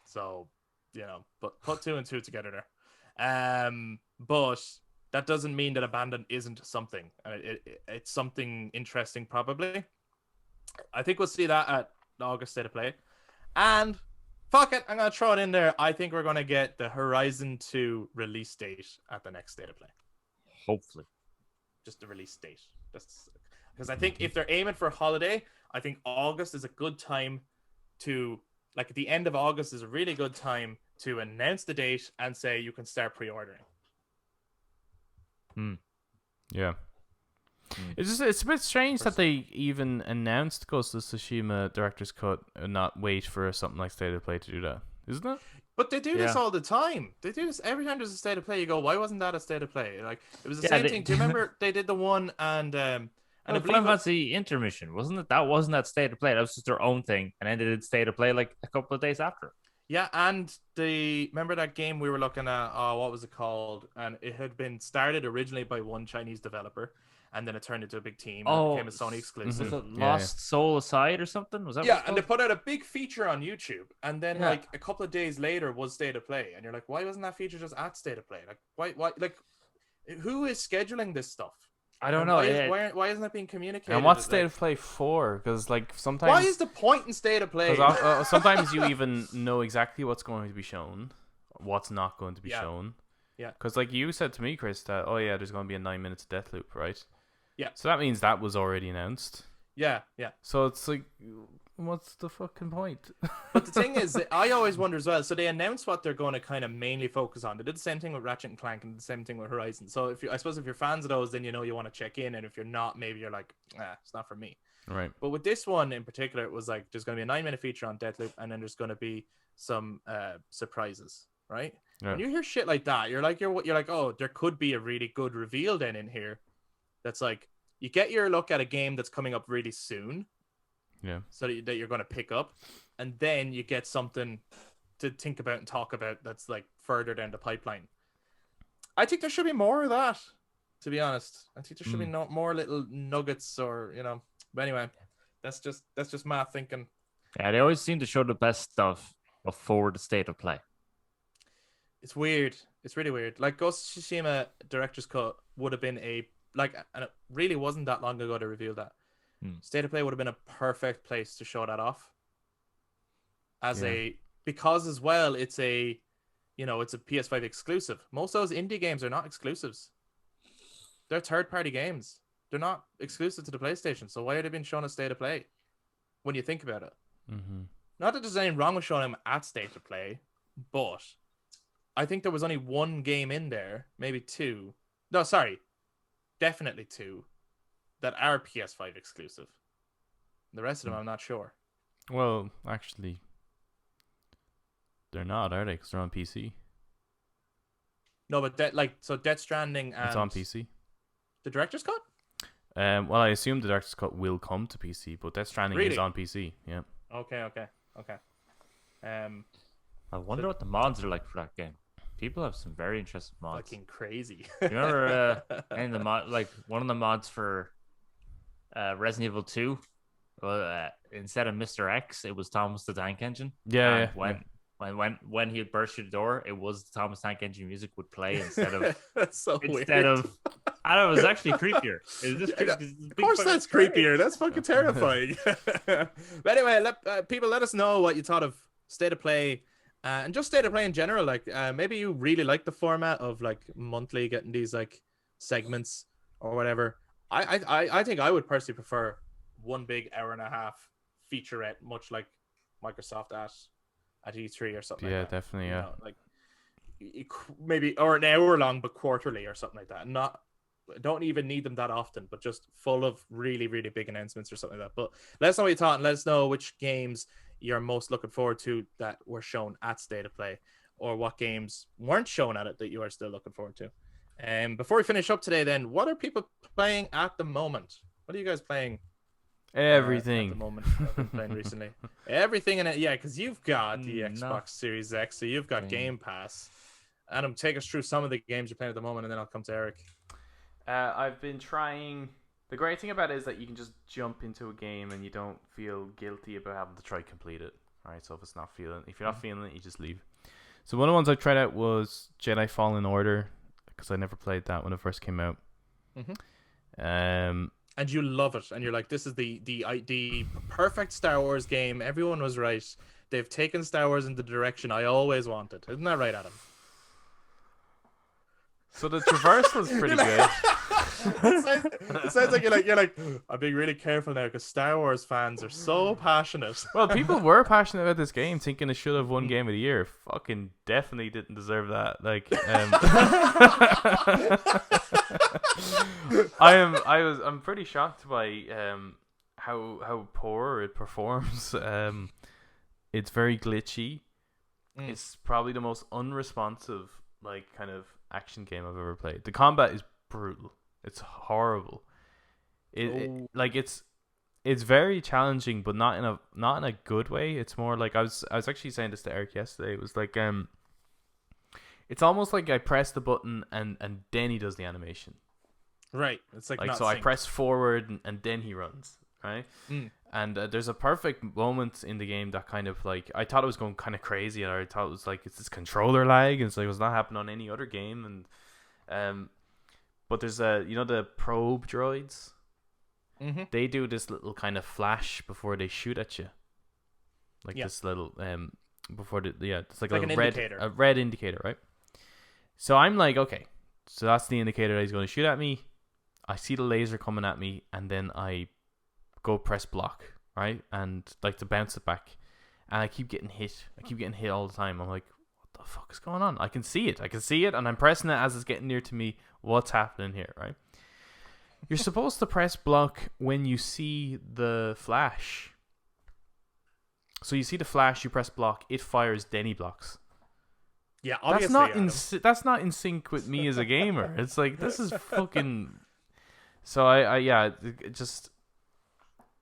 So, but put 2 and 2 together there. But that doesn't mean that Abandon isn't something. It's something interesting, probably. I think we'll see that at the August State of Play. And fuck it, I'm going to throw it in there. I think we're going to get the Horizon 2 release date at the next State of Play. Hopefully. Just the release date. Because I think if they're aiming for holiday, I think August is a good time to, like, at the end of August is a really good time to announce the date and say you can start pre-ordering. Yeah. It's a bit strange that they even announced Ghost of Tsushima Director's Cut and not wait for something like State of Play to do that, isn't it? But they do this all the time. They do this every time there's a State of Play. You go, why wasn't that a State of Play? Like, it was the same thing. Do you remember they did the one and I believe Fantasy Intermission, wasn't it? That wasn't that State of Play. That was just their own thing, and then they did State of Play like a couple of days after. Yeah, and remember that game we were looking at? Oh, what was it called? And it had been started originally by one Chinese developer, and then it turned into a big team. And it became a Sony exclusive. Was it Lost Soul Aside or something? Was that? Yeah, and they put out a big feature on YouTube, and then like a couple of days later was State of Play, and you're like, why wasn't that feature just at State of Play? Like, why? Like, who is scheduling this stuff? I don't know. Why isn't that being communicated? And what's State of Play for? Because like sometimes. Why is the point in State of Play? Sometimes you even know exactly what's going to be shown, what's not going to be shown. Yeah. Because like you said to me, Chris, that there's going to be a 9 minutes death loop, right? Yeah. So that means that was already announced. Yeah. So it's like, what's the fucking point? But the thing is, I always wonder as well. So they announced what they're going to kind of mainly focus on. They did the same thing with Ratchet and Clank and the same thing with Horizon. So I suppose if you're fans of those, then you want to check in, and if you're not, maybe you're like, it's not for me. Right. But with this one in particular, it was like there's going to be a 9 minute feature on Deathloop, and then there's going to be some surprises, right? Yeah. When you hear shit like that, you're like, oh, there could be a really good reveal then in here. That's like, you get your look at a game that's coming up really soon. Yeah. So that you're going to pick up, and then you get something to think about and talk about that's like further down the pipeline. I think there should be more of that, to be honest. I think there should be more little nuggets, or But anyway, that's just my thinking. Yeah, they always seem to show the best stuff before the State of Play. It's weird. It's really weird. Like Ghost of Tsushima Director's Cut would have been and it really wasn't that long ago to reveal that. State of Play would have been a perfect place to show that off. Because as well, it's a PS5 exclusive. Most of those indie games are not exclusives. They're third-party games. They're not exclusive to the PlayStation. So why are they being shown at State of Play? When you think about it, not that there's anything wrong with showing them at State of Play, but I think there was only one game in there, maybe two. No, sorry, definitely two. That are PS5 exclusive. The rest of them, I'm not sure. Well, actually, they're not, are they? Because they're on PC. No, but Death Stranding and... It's on PC. The Director's Cut? Well, I assume the Director's Cut will come to PC, but Death Stranding is on PC, yeah. Okay. I wonder what the mods are like for that game. People have some very interesting mods. Fucking crazy. You remember one of the mods for Resident Evil 2? Well, instead of Mr. X, it was Thomas the Tank Engine. Yeah. When he would burst through the door, it was the Thomas Tank Engine music would play instead of that's so weird. I don't know, it was actually creepier. It was just of course that's creepier. That's fucking terrifying. But anyway, people let us know what you thought of State of Play. And just State of Play in general, like maybe you really like the format of like monthly getting these like segments or whatever. I think I would personally prefer one big hour-and-a-half featurette, much like Microsoft at E3 or something. Yeah, like that. definitely. Yeah, like maybe or an hour long, but quarterly or something like that. Don't even need them that often, but just full of really, really big announcements or something like that. But let us know what you thought, and let us know which games you're most looking forward to that were shown at State of Play, or what games weren't shown at it that you are still looking forward to. Before we finish up today, then, what are people playing at the moment? What are you guys playing? Everything. At the moment, I've been playing recently. Everything in it, yeah, because you've got the Xbox Series X, so you've got Game Pass. Adam, take us through some of the games you're playing at the moment, and then I'll come to Eric. I've been trying The great thing about it is that you can just jump into a game and you don't feel guilty about having to try to complete it. Alright, so if you're not feeling it, you just leave. So one of the ones I tried out was Jedi Fallen Order, because I never played that when it first came out. And you love it, and you're like, this is the perfect Star Wars game. Everyone was right. They've taken Star Wars in the direction I always wanted. Isn't that right, Adam? So the traversal is pretty good. It sounds like you're like, I'm being really careful now because Star Wars fans are so passionate. Well, people were passionate about this game, thinking it should have won Game of the Year. Fucking definitely didn't deserve that. Like, I'm pretty shocked by how poor it performs. It's very glitchy. It's probably the most unresponsive like kind of action game I've ever played. The combat is brutal. It's horrible. It's very challenging, but not in a good way. It's more like I was actually saying this to Eric yesterday. It was like it's almost like I press the button and then he does the animation. Right. It's like not so synced. I press forward and then he runs. Right. And there's a perfect moment in the game that kind of like I thought it was going kind of crazy, and I thought it was like it's this controller lag, and it's like it was not happening on any other game, and but there's the probe droids. They do this little kind of flash before they shoot at you, like this little before it's like an indicator. A red indicator, right? So I'm like, okay, so that's the indicator that he's going to shoot at me. I see the laser coming at me, and then I go press block, right? And like to bounce it back. And I keep getting hit. All the time. I'm like, what the fuck is going on? I can see it, and I'm pressing it as it's getting near to me. What's happening here, right? You're supposed to press block when you see the flash. So you see the flash, you press block, it fires, then he blocks. Yeah, obviously. That's not in sync with me as a gamer. It's like, this is fucking... So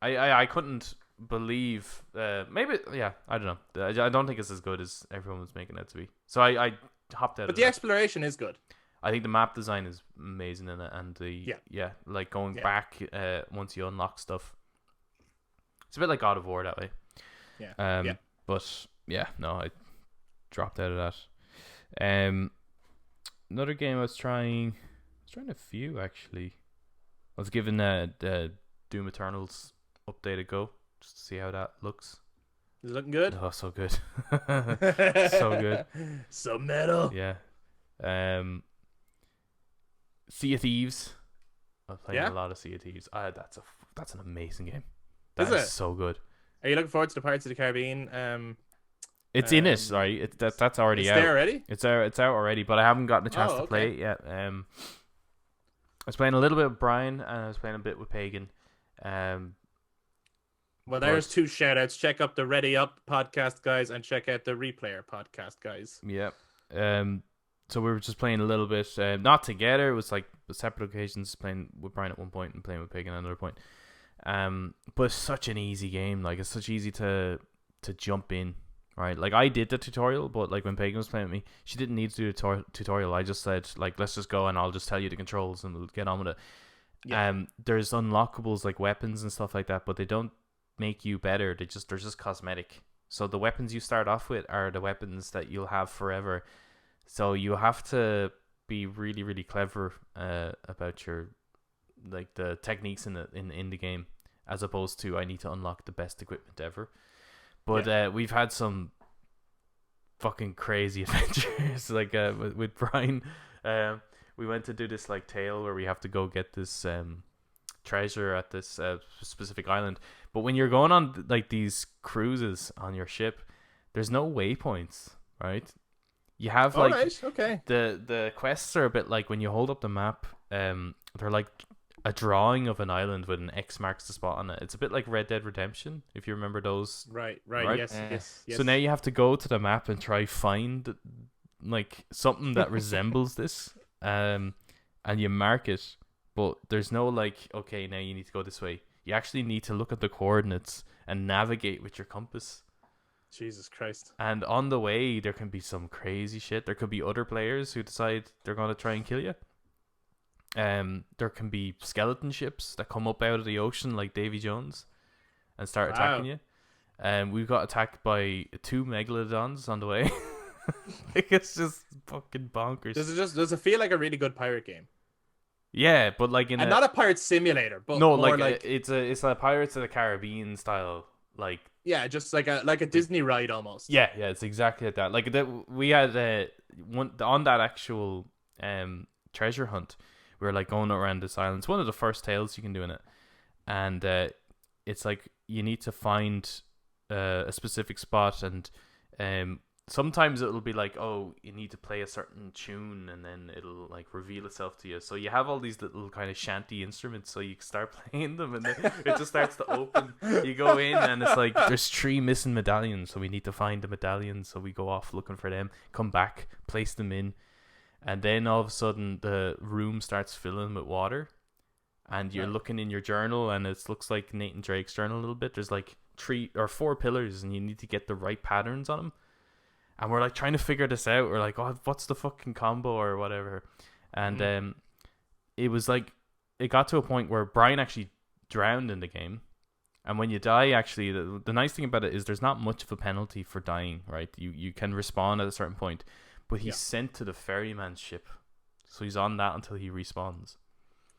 I couldn't believe maybe I don't know. I don't think it's as good as everyone was making it to be. So I hopped out. But the exploration is good. I think the map design is amazing in it, and like going back once you unlock stuff. It's a bit like God of War that way. Yeah. But I dropped out of that. Another game I was trying a few actually. I was given the Doom Eternal's update a go just to see how that looks. Is it looking good? Oh, so good. So good. So metal. Yeah. Sea of Thieves. I'm playing a lot of Sea of Thieves. That's an amazing game. That is so good. Are you looking forward to the Pirates of the Caribbean? It's in it, right? That's already out. It's there already? It's out already, but I haven't gotten a chance to play it yet. I was playing a little bit with Brian, and I was playing a bit with Pagan. Well, there's two shout outs. Check up the Ready Up podcast, guys, and check out the Replayer podcast, guys. Yeah. So we were just playing a little bit, not together. It was like separate occasions, playing with Brian at one point and playing with Pagan at another point. But it's such an easy game. Like, it's such easy to jump in, right? Like, I did the tutorial, but like when Pagan was playing with me, she didn't need to do the tutorial. I just said, like, let's just go and I'll just tell you the controls and we'll get on with it. Yeah. There's unlockables like weapons and stuff like that, but they don't make you better. They're just cosmetic. So the weapons you start off with are the weapons that you'll have forever. So you have to be really, really clever about your like the techniques in the game, as opposed to I need to unlock the best equipment ever. But we've had some fucking crazy adventures. Like with Brian, we went to do this like tale where we have to go get this treasure at this specific island. But when you're going on like these cruises on your ship, there's no waypoints, right? You have like the quests are a bit like when you hold up the map, they're like a drawing of an island with an X marks the spot on it. It's a bit like Red Dead Redemption, if you remember those. Right. Yes. So now you have to go to the map and try find like something that resembles this, and you mark it. But there's no like, okay, now you need to go this way. You actually need to look at the coordinates and navigate with your compass. Jesus Christ. And on the way, there can be some crazy shit. There could be other players who decide they're going to try and kill you. there can be skeleton ships that come up out of the ocean like Davy Jones and start attacking you. We got attacked by 2 megalodons on the way. Like, it's just fucking bonkers. Does it feel like a really good pirate game? Yeah, but like and not a pirate simulator, but no, more like it's a Pirates of the Caribbean style, like just like a Disney ride almost. Yeah, it's exactly like that. Like we had one on that actual treasure hunt. We were like going around this island. It's one of the first tales you can do in it, and it's like you need to find a specific spot, and sometimes it'll be like, oh, you need to play a certain tune, and then it'll like reveal itself to you. So you have all these little kind of shanty instruments, so you start playing them, and then it just starts to open. You go in, and it's like there's 3 missing medallions, so we need to find the medallions. So we go off looking for them, come back, place them in, and then all of a sudden the room starts filling with water, and you're looking in your journal, and it looks like Nathan Drake's journal a little bit. There's like 3 or 4 pillars, and you need to get the right patterns on them. And we're like trying to figure this out. We're like, oh, what's the fucking combo or whatever? And it was like, it got to a point where Brian actually drowned in the game. And when you die, actually, the nice thing about it is there's not much of a penalty for dying, right? You can respawn at a certain point. But he's sent to the ferryman's ship. So he's on that until he respawns.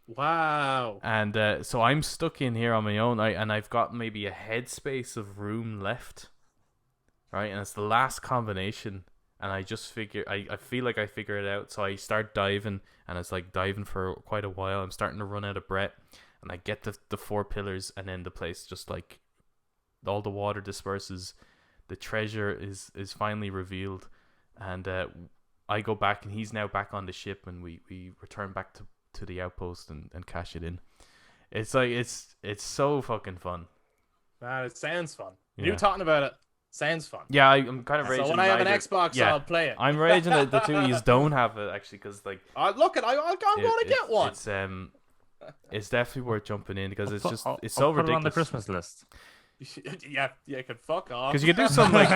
Wow. And so I'm stuck in here on my own. And I've got maybe a headspace of room left. Right, and it's the last combination, and I just I feel like I figure it out, so I start diving, and it's like diving for quite a while. I'm starting to run out of breath, and I get the 4 pillars, and then the place just like all the water disperses, the treasure is finally revealed, and I go back, and he's now back on the ship, and we return back to the outpost and cash it in. It's like it's so fucking fun. Man, it sounds fun. Yeah. You talking about it sounds fun. Yeah, I'm kind of raging. So when I have an Xbox, I'll play it. I'm raging that the 2 of you don't have it, actually, because like I'm going to get one. It's definitely worth jumping in, because it's so I'll ridiculous. put it on the Christmas list. Yeah, you can fuck off. Because you can do some like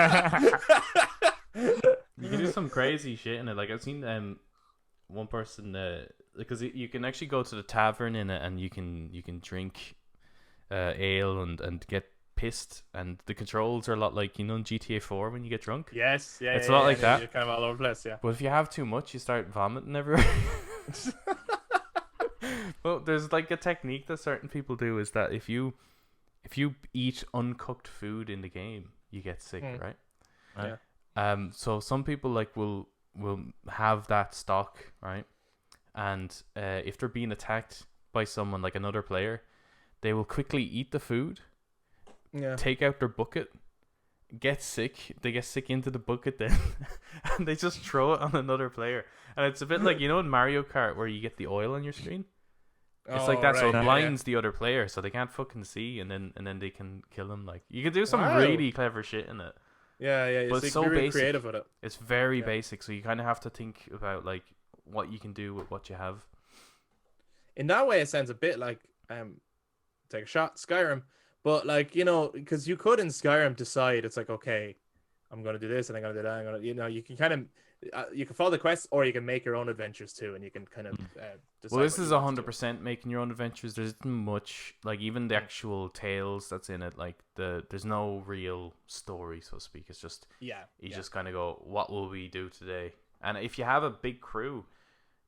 you can do some crazy shit in it. Like I've seen one person because you can actually go to the tavern in it, and you can drink ale and get pissed, and the controls are a lot like, in GTA 4 when you get drunk. Yes, yeah, it's a lot like that. You're kind of all over the place, yeah. But if you have too much, you start vomiting everywhere. Well, there's like a technique that certain people do, is that if you eat uncooked food in the game, you get sick, right? Yeah. So some people like will have that stock, right? And if they're being attacked by someone, like another player, they will quickly eat the food. Yeah. Take out their bucket, get sick. They get sick into the bucket then, and they just throw it on another player. And it's a bit like, in Mario Kart where you get the oil on your screen. It's like that, so it blinds the other player, so they can't fucking see, and then they can kill him. Like, you can do some really clever shit in it. Yeah. But it's so really basic. creative with it. It's very basic, so you kind of have to think about like what you can do with what you have. In that way, it sounds a bit like take a shot, Skyrim. But like, because you could in Skyrim decide, it's like, okay, I'm gonna do this and I'm gonna do that. I'm gonna, you can kind of you can follow the quests, or you can make your own adventures too, and you can kind of decide. Well, this is 100% making your own adventures. There isn't much, like, even the actual tales that's in it. Like there's no real story, so to speak. It's just you just kind of go, what will we do today? And if you have a big crew,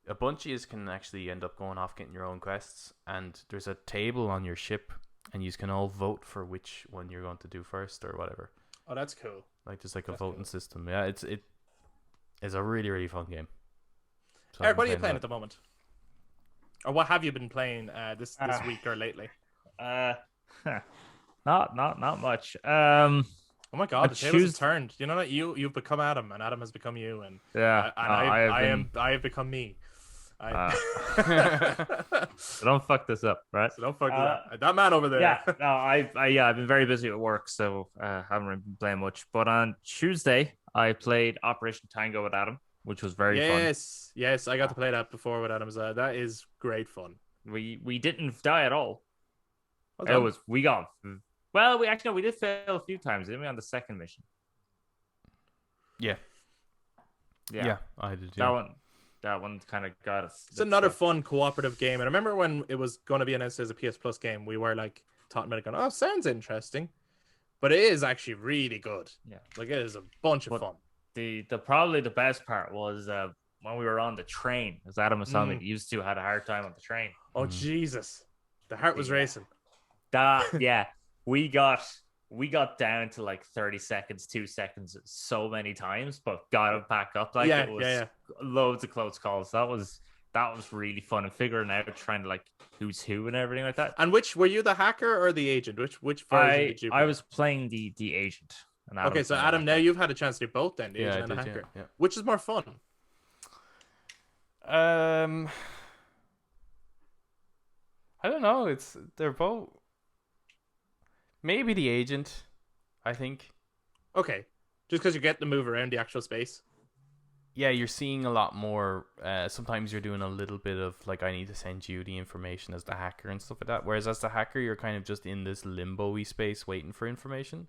a bunch of you can actually end up going off getting your own quests, and there's a table on your ship. And you can all vote for which one you're going to do first or whatever. Oh, that's cool. Like there's like a voting system. Yeah, it's a really, really fun game. So Eric, what are you playing at the moment? Or what have you been playing this week or lately? Not much. Oh my god, the tables have turned. You know that you've become Adam, and Adam has become you, and I have become me. So don't fuck this up, right? So don't fuck this up. That man over there. Yeah, no, I've been very busy at work, so haven't really been playing much. But on Tuesday, I played Operation Tango with Adam, which was very fun. Yes, I got to play that before with Adam. That is great fun. We didn't die at all. We got. Well, we did fail a few times, didn't we, on the second mission? Yeah, I did. That one. That one kind of got us. It's another fun cooperative game. And I remember when it was going to be announced as a PS Plus game, we were like talking about it, going, "Oh, sounds interesting," but it is actually really good. Yeah, like it is a bunch of fun. The probably the best part was when we were on the train, as Adam was telling me, he used to had a hard time on the train. Oh Jesus, the heart was racing. We got down to like 30 seconds, 2 seconds so many times, but got it back up. Like it was loads of close calls. That was really fun, and figuring out trying to like who's who and everything like that. And which were you, the hacker or the agent? Which version did you play? I was playing the agent. Okay, so Adam, now you've had a chance to do both then, the agent and the hacker. Yeah. Which is more fun? I don't know. They're both. Maybe the agent, I think. Okay, just because you get to move around the actual space. Yeah, you're seeing a lot more. Sometimes you're doing a little bit of like, I need to send you the information as the hacker and stuff like that. Whereas as the hacker, you're kind of just in this limbo-y space waiting for information.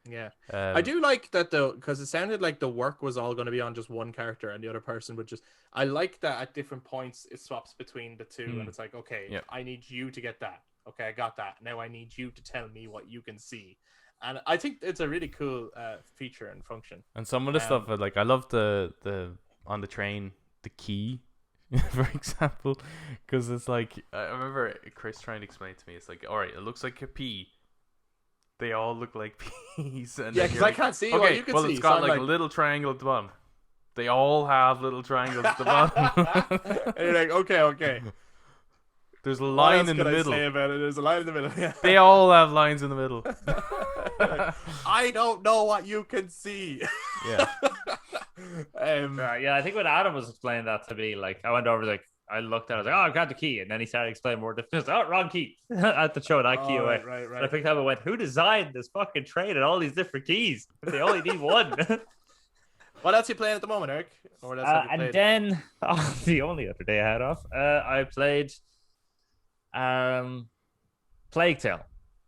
Yeah, I do like that though, because it sounded like the work was all going to be on just one character and the other person would just. I like that at different points it swaps between the two, and it's like, okay, I need you to get that. Okay, I got that. Now I need you to tell me what you can see, and I think it's a really cool feature and function. And some of the stuff, like I love the on the train, the key, for example, because it's like I remember Kris trying to explain to me. It's like, all right, it looks like a P. They all look like P's. And yeah, because I can't see what you can see. Well, it's got like a little triangle at the bottom. They all have little triangles at the bottom. And you're like, okay. There's a line in the middle. Say about it? There's a line in the middle. Yeah. They all have lines in the middle. Like, I don't know what you can see. Yeah. I think when Adam was explaining that to me, like I went over, like I looked at it, I was like, oh, I've got the key, and then he started explaining more different. Oh, wrong key. I had to show that key away. Right. And I picked up and went, who designed this fucking train and all these different keys? They only need one. What else are you playing at the moment, Eric? Or else have you played? And then the only other day I had off, I played Plague Tale,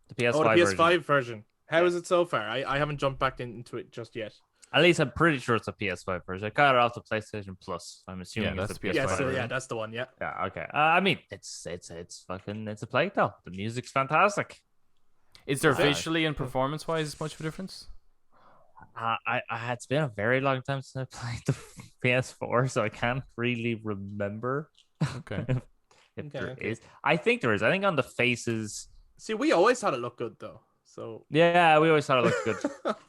the PS5 the PS5 version. How is it so far? I haven't jumped back into it just yet. At least I'm pretty sure it's a PS5 version. I got it off the PlayStation Plus. I'm assuming it's the PS5 version. Yeah, that's the one. Yeah. Yeah. Okay. I mean, it's a Plague Tale. The music's fantastic. Is there visually and performance wise much of a difference? It's been a very long time since I played the PS4, so I can't really remember. Okay. if there is. I think there is. I think on the faces. See, we always thought it looked good though. So yeah, we always thought it looked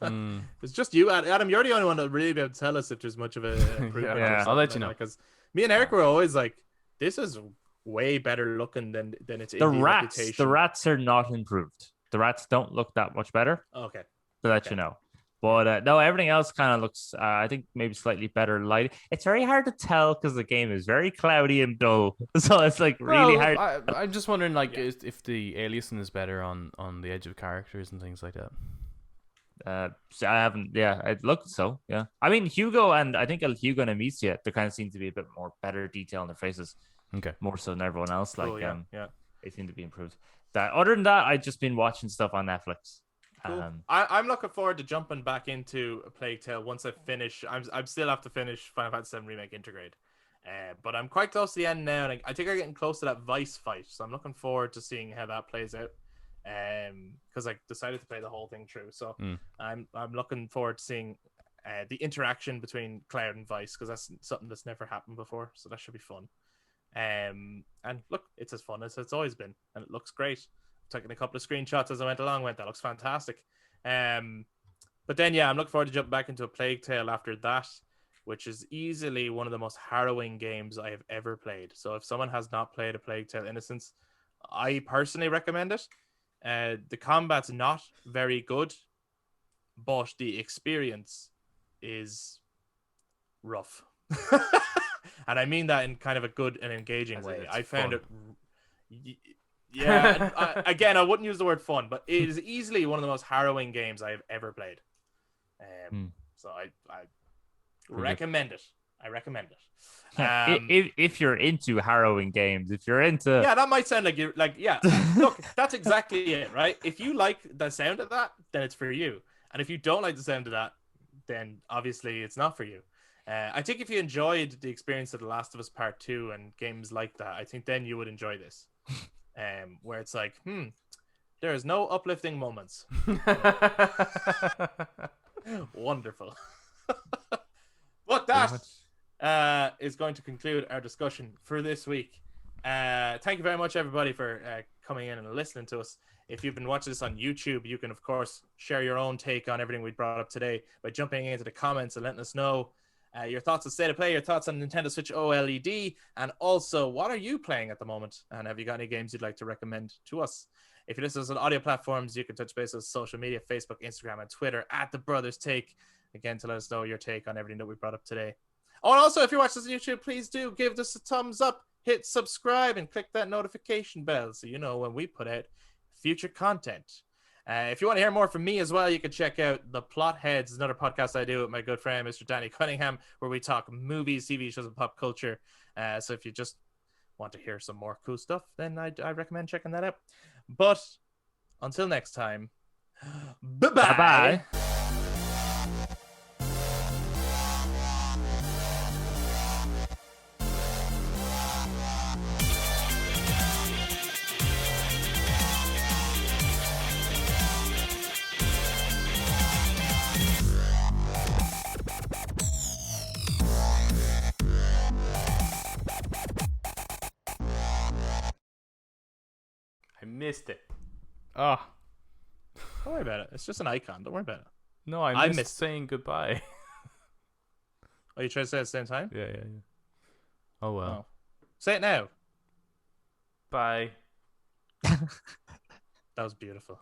good. It's just you, Adam. You're the only one that really be able to tell us if there's much of a improvement. Yeah, I'll let you know. Because me and Eric were always like, "This is way better looking than it's the rats. Reputation. The rats are not improved. The rats don't look that much better. Okay, to let you know. But no, everything else kind of looks, I think, maybe slightly better light. It's very hard to tell because the game is very cloudy and dull. So it's like really hard. I'm just wondering, like, if the aliasing is better on the edge of characters and things like that. So I haven't. Yeah, it looked so. Yeah, I mean Hugo and Hugo and Amicia, there kind of seems to be a bit more better detail on their faces. Okay, more so than everyone else. Cool, like, yeah, they seem to be improved. That other than that, I've just been watching stuff on Netflix. Cool. I'm looking forward to jumping back into a Plague Tale once I finish. I'm still have to finish Final Fantasy VII Remake Intergrade, but I'm quite close to the end now, and I think I'm getting close to that Vice fight. So I'm looking forward to seeing how that plays out. Because I decided to play the whole thing through, so I'm looking forward to seeing the interaction between Cloud and Vice, because that's something that's never happened before. So that should be fun. And look, it's as fun as it's always been, and it looks great. Taking a couple of screenshots as I went along. That looks fantastic. But then I'm looking forward to jumping back into a Plague Tale after that, which is easily one of the most harrowing games I have ever played. So if someone has not played a Plague Tale Innocence, I personally recommend it. The combat's not very good, but the experience is rough. And I mean that in kind of a good and engaging way. I found it. Yeah, again, I wouldn't use the word fun, but it is easily one of the most harrowing games I have ever played. So I recommend it. I recommend it. If you're into harrowing games, if you're into that might sound like you're like look, that's exactly it, right? If you like the sound of that, then it's for you, and if you don't like the sound of that, then obviously it's not for you. I think if you enjoyed the experience of The Last of Us Part 2 and games like that, I think then you would enjoy this. Where it's like, there is no uplifting moments. Wonderful. But that is going to conclude our discussion for this week. Thank you very much, everybody, for coming in and listening to us. If you've been watching this on YouTube, you can, of course, share your own take on everything we brought up today by jumping into the comments and letting us know your thoughts on State of Play, your thoughts on Nintendo Switch OLED, and also, what are you playing at the moment? And have you got any games you'd like to recommend to us? If you listen to us on audio platforms, you can touch base with social media, Facebook, Instagram, and Twitter at The Brothers Take, again, to let us know your take on everything that we brought up today. Oh, and also, if you're watching this on YouTube, please do give this a thumbs up, hit subscribe, and click that notification bell so you know when we put out future content. If you want to hear more from me as well, you can check out The Plot Heads, another podcast I do with my good friend, Mr. Danny Cunningham, where we talk movies, TV shows, and pop culture. So if you just want to hear some more cool stuff, then I recommend checking that out. But until next time, bye-bye. Bye-bye. I missed it. Oh. Don't worry about it. It's just an icon. Don't worry about it. No, I missed saying goodbye. Oh, you trying to say it at the same time? Yeah. Oh, well. Oh. Say it now. Bye. That was beautiful.